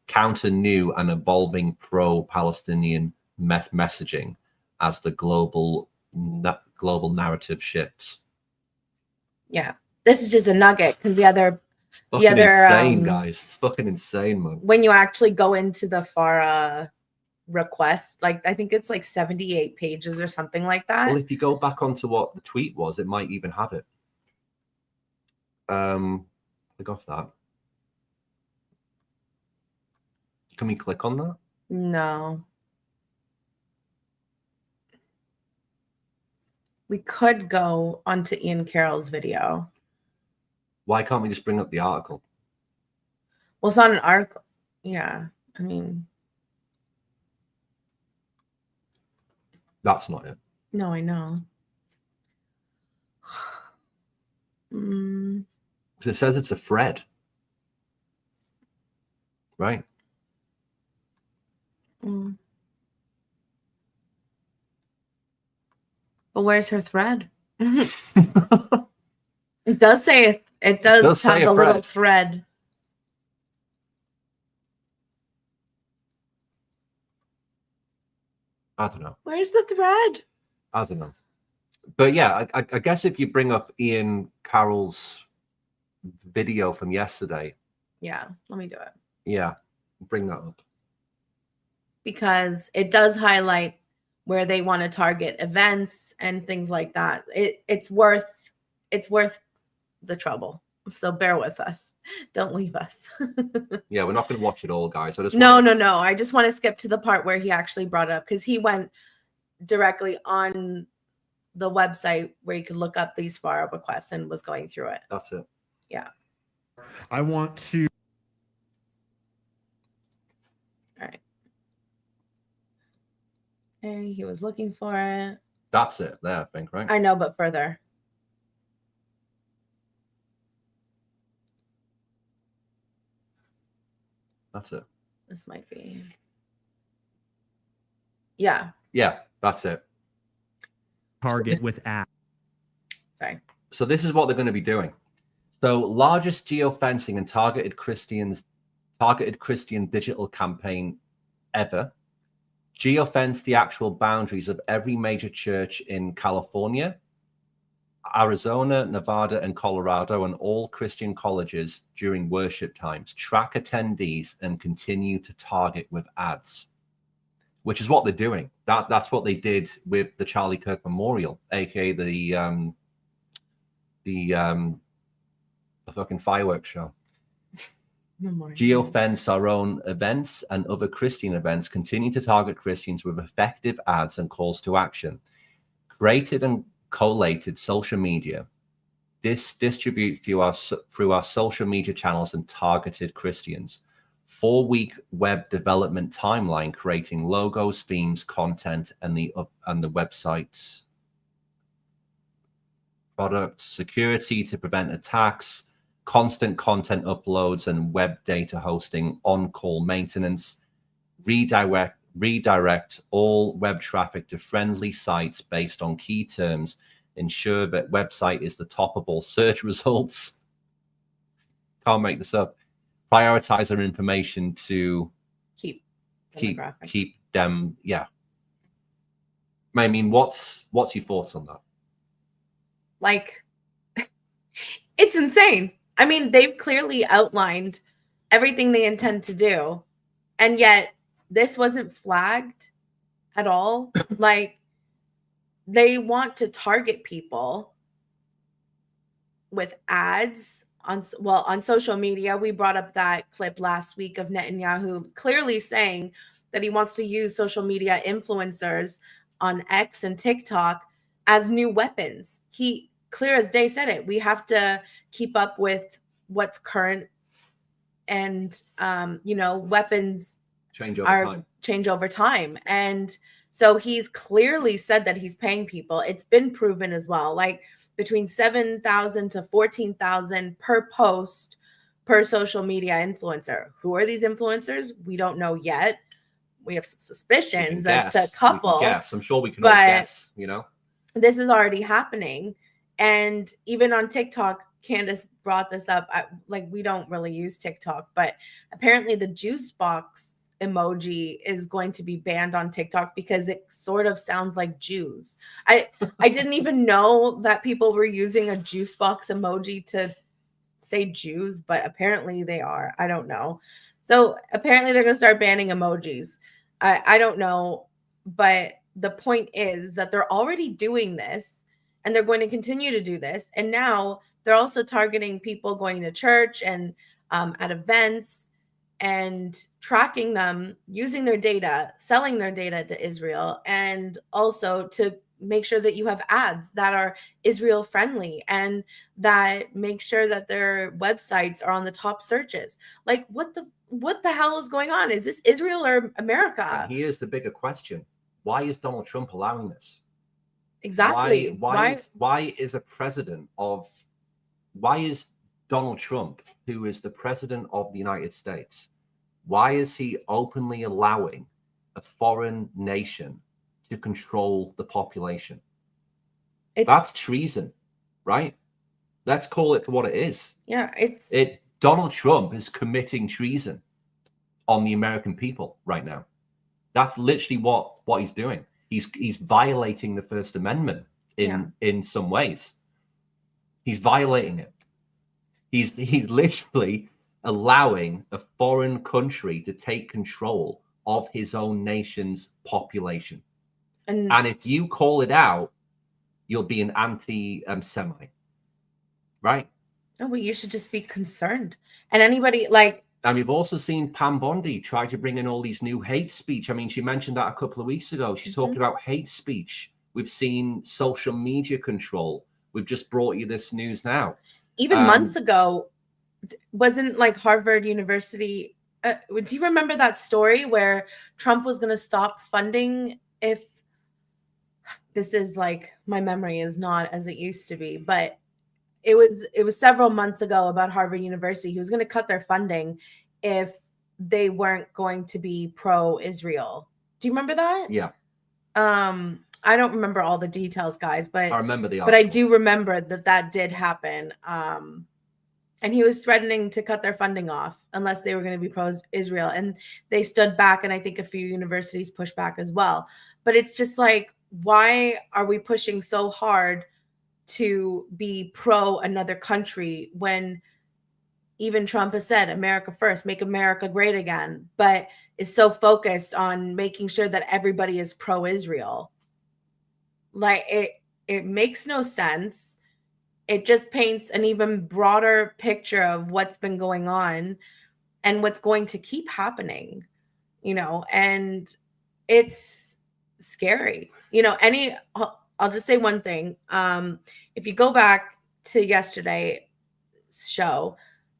counter new and evolving pro-Palestinian messaging as the global narrative shifts. Yeah, this is just a nugget because the other Insane, guys. It's fucking insane, man. When you actually go into the FARA request, like I think it's like 78 pages or something like that. Well, if you go back onto what the tweet was, it might even have it. Click off that. Can we click on that? No. We could go onto Ian Carroll's video. Why can't we just bring up the article? Well, it's not an article. Yeah, I mean. That's not it. No, I know. Because it says it's a thread. Right. But where's her thread? It does say it does have the little thread. I don't know. Where's the thread? I don't know. But yeah, I guess if you bring up Ian Carroll's video from yesterday. Yeah, let me do it. Yeah, bring that up. Because it does highlight where they want to target events and things like that. It's worth the trouble. So bear with us. Don't leave us. Yeah, we're not going to watch it all, guys. No. I just want to skip to the part where he actually brought it up because he went directly on the website where you could look up these FARA requests and was going through it. That's it. Yeah. I want to. All right. Okay, he was looking for it. That's it there, I think, right? I know, but further. That's it. This might be. Yeah. Yeah, that's it. Target with app. Sorry. So this is what they're going to be doing. So largest geofencing and targeted Christian digital campaign ever. Geofence the actual boundaries of every major church in California, Arizona, Nevada, and Colorado, and all Christian colleges during worship times. Track attendees and continue to target with ads, which is what they're doing. That's what they did with the Charlie Kirk Memorial, aka the fucking fireworks show. Geofence our own events and other Christian events continue to target Christians with effective ads and calls to action. Created and collated social media. Distribute through our social media channels and targeted Christians. 4-week web development timeline, creating logos, themes, content, and the website's product security to prevent attacks. Constant content uploads and web data hosting, on-call maintenance, redirect all web traffic to friendly sites based on key terms, ensure that website is the top of all search results. Can't make this up. Prioritize their information to keep them. Yeah. I mean, what's your thoughts on that? Like, it's insane. I mean, they've clearly outlined everything they intend to do, and yet this wasn't flagged at all. Like, they want to target people with ads on social media. We brought up that clip last week of Netanyahu clearly saying that he wants to use social media influencers on X and TikTok as new weapons. He clear as day said it. We have to keep up with what's current, and weapons change over time. And so he's clearly said that he's paying people. It's been proven as well. Like, between 7,000 to 14,000 per post per social media influencer. Who are these influencers? We don't know yet. We have some suspicions as to a couple. Yes, I'm sure we can all guess, you know. This is already happening. And even on TikTok, Candace brought this up. We don't really use TikTok, but apparently the juice box emoji is going to be banned on TikTok because it sort of sounds like Jews. I didn't even know that people were using a juice box emoji to say Jews, but apparently they are. I don't know. So apparently they're going to start banning emojis. I don't know, but the point is that they're already doing this and they're going to continue to do this. And now they're also targeting people going to church and at events and tracking them, using their data, selling their data to Israel, and also to make sure that you have ads that are Israel friendly and that make sure that their websites are on the top searches. Like, what the hell is going on? Is this Israel or America? And here's the bigger question. Why is Donald Trump allowing this? Exactly. Why is Donald Trump, who is the president of the United States, why is he openly allowing a foreign nation to control the population? That's treason, right? Let's call it what it is. Yeah, Donald Trump is committing treason on the American people right now. That's literally what he's doing. He's violating the First Amendment in some ways. He's violating it. He's literally allowing a foreign country to take control of his own nation's population. And if you call it out, you'll be an anti-Semite, right? Oh, well, you should just be concerned. And anybody and we've also seen Pam Bondi try to bring in all these new hate speech. I mean, she mentioned that a couple of weeks ago. She's talking about hate speech. We've seen social media control. We've just brought you this news now. Even months ago, wasn't Harvard University? Do you remember that story where Trump was going to stop funding? If this is my memory is not as it used to be, but it was several months ago about Harvard University. He was going to cut their funding if they weren't going to be pro-Israel. Do you remember that? Yeah. I don't remember all the details, guys, but I remember the article. But I do remember that did happen. And he was threatening to cut their funding off unless they were going to be pro-Israel. And they stood back, and I think a few universities pushed back as well. But it's just why are we pushing so hard to be pro another country when even Trump has said America first, make America great again, but is so focused on making sure that everybody is pro-Israel? It makes no sense. It just paints an even broader picture of what's been going on and what's going to keep happening, and it's scary. I'll just say one thing. If you go back to yesterday's show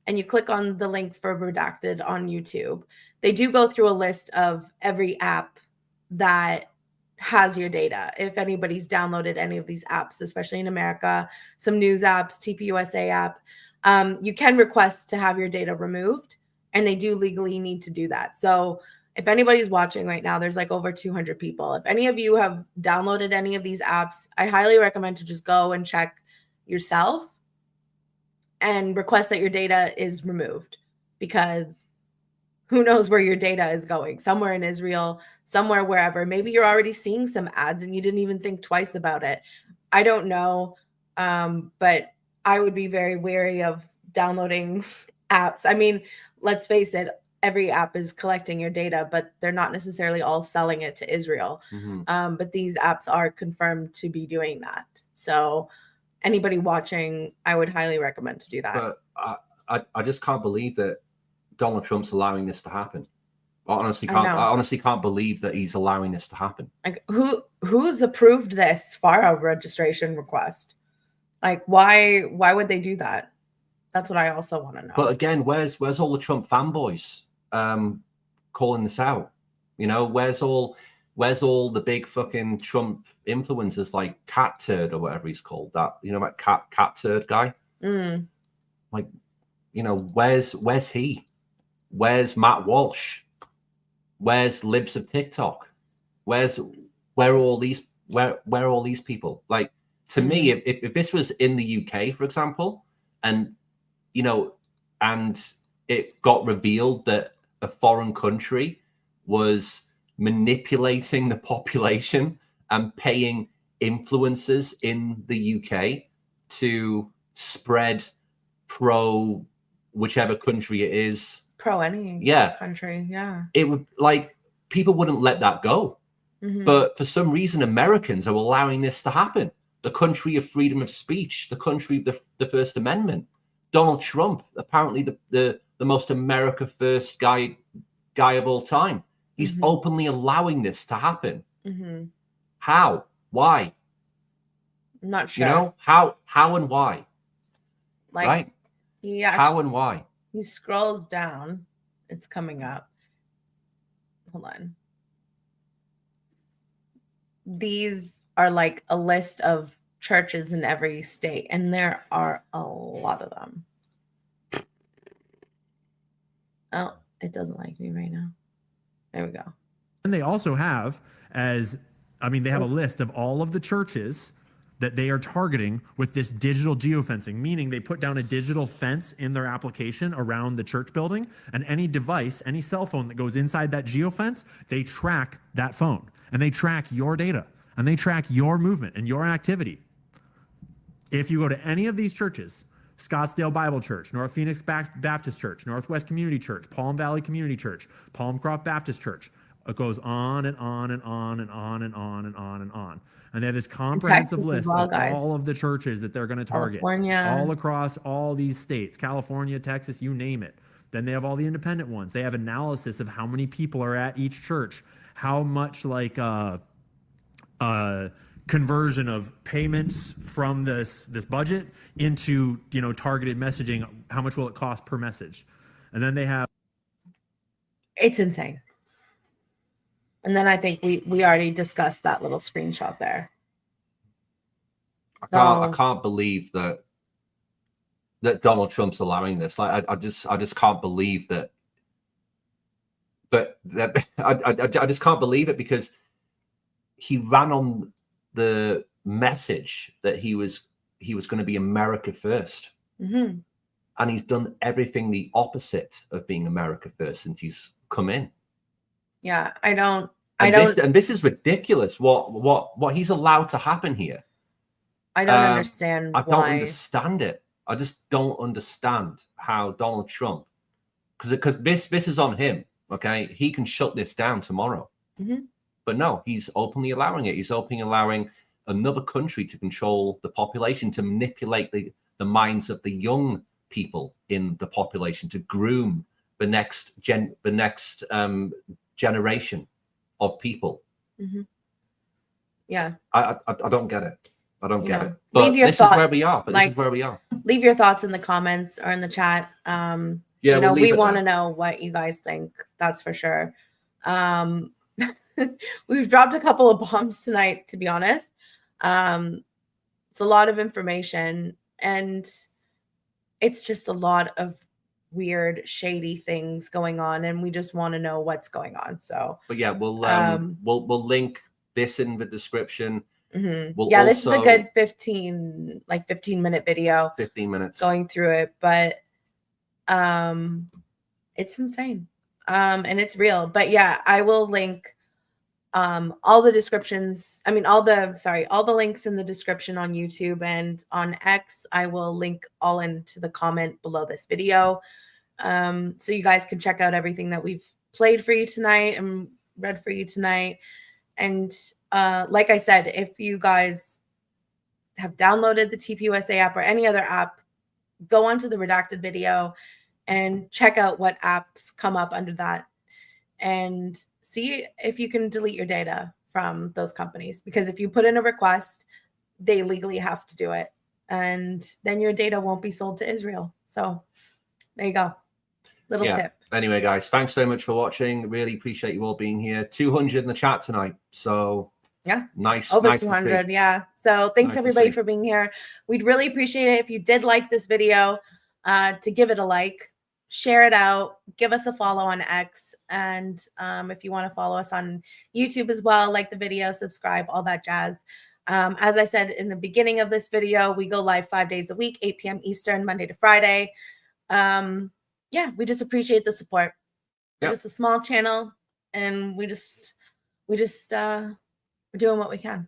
and you click on the link for Redacted on YouTube, they do go through a list of every app that has your data. If anybody's downloaded any of these apps, especially in America, some news apps, TPUSA app, you can request to have your data removed, and they do legally need to do that. So if anybody's watching right now, there's over 200 people. If any of you have downloaded any of these apps, I highly recommend to just go and check yourself and request that your data is removed, because who knows where your data is going? Somewhere in Israel, somewhere, wherever. Maybe you're already seeing some ads and you didn't even think twice about it. I don't know. But I would be very wary of downloading apps. I mean, let's face it, every app is collecting your data, but they're not necessarily all selling it to Israel. Mm-hmm. But these apps are confirmed to be doing that. So anybody watching, I would highly recommend to do that. But I just can't believe that Donald Trump's allowing this to happen. I honestly can't believe that he's allowing this to happen. Who's approved this FARA registration request? Why would they do that? That's what I also want to know. But again, where's all the Trump fanboys calling this out? Where's all Where's all the big fucking Trump influencers like Cat Turd or whatever he's called? That, you know, that cat turd guy. Like, you know, where's he? Where's Matt Walsh? Where's Libs of TikTok? Where are all these people? Like, to me, if this was in the UK, for example, and you know, and it got revealed that a foreign country was manipulating the population and paying influencers in the UK to spread pro whichever country it is, pro any country, it would, like, people wouldn't let that go. But for some reason, Americans are allowing this to happen. The country of freedom of speech, the country of the First Amendment. Donald Trump, apparently the most America first guy of all time. He's openly allowing this to happen. How? Why? I'm not sure. You know, how and why? Like, right? How and why? He scrolls down. It's coming up. Hold on. These are like a list of churches in every state, and there are a lot of them. Oh, it doesn't like me right now. There we go. And they also have, they have a list of all of the churches that they are targeting with this digital geofencing, meaning they put down a digital fence in their application around the church building, and any device, any cell phone that goes inside that geofence, they track that phone, and they track your data, and they track your movement and your activity. If you go to any of these churches, Scottsdale Bible Church, North Phoenix Baptist Church, Northwest Community Church, Palm Valley Community Church, Palmcroft Baptist Church, it goes on and on and on and on and on and on and on. And they have this comprehensive list of all of the churches that they're going to target. California. All across all these states, California, Texas, you name it. Then they have all the independent ones. They have analysis of how many people are at each church, how much conversion of payments from this budget into, you know, targeted messaging. How much will it cost per message? And then they have. It's insane. And then I think we already discussed that little screenshot there. I can't believe that Donald Trump's allowing this. Like, I just can't believe that. But I just can't believe it, because he ran on the message that he was going to be America first, and he's done everything the opposite of being America first since he's come in. Yeah, and this is ridiculous. What he's allowed to happen here. I don't understand. I don't understand it. I just don't understand how Donald Trump, because this is on him. Okay, he can shut this down tomorrow. But no, he's openly allowing it. He's openly allowing another country to control the population, to manipulate the minds of the young people in the population, to groom the next generation of people. Yeah, I don't get it. I don't get it. But this is where we are. This is where we are. Leave your thoughts in the comments or in the chat. We want to know what you guys think. That's for sure. We've dropped a couple of bombs tonight, to be honest. It's a lot of information, and it's just a lot of weird, shady things going on, and we just want to know what's going on. So, but yeah, we'll link this in the description. This is a good 15-minute video. 15 minutes going through it, but it's insane, and it's real. But yeah, I will link all the descriptions. All the links in the description on YouTube and on X. I will link all into the comment below this video, so you guys can check out everything that we've played for you tonight and read for you tonight. And like I said, if you guys have downloaded the TPUSA app or any other app, go onto the redacted video and check out what apps come up under that, and see if you can delete your data from those companies. Because if you put in a request, they legally have to do it, and then your data won't be sold to Israel. So there you go. Little tip. Anyway, guys, thanks so much for watching. Really appreciate you all being here. 200 in the chat tonight. So yeah, nice. Over nice 200. Yeah. So thanks Nice to everybody see. for being here. We'd really appreciate it if you did like this video, to give it a like, share it out, give us a follow on X. And if you want to follow us on YouTube as well, like the video, subscribe, all that jazz. As I said in the beginning of this video, we go live 5 days a week, 8 p.m. Eastern, Monday to Friday. Yeah, we just appreciate the support. We're just a small channel, and we're doing what we can.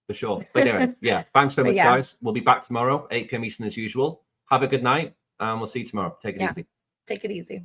For sure. But anyway, yeah, thanks so much, yeah. guys. We'll be back tomorrow, 8 p.m. Eastern as usual. Have a good night, and we'll see you tomorrow. Take it easy. Take it easy.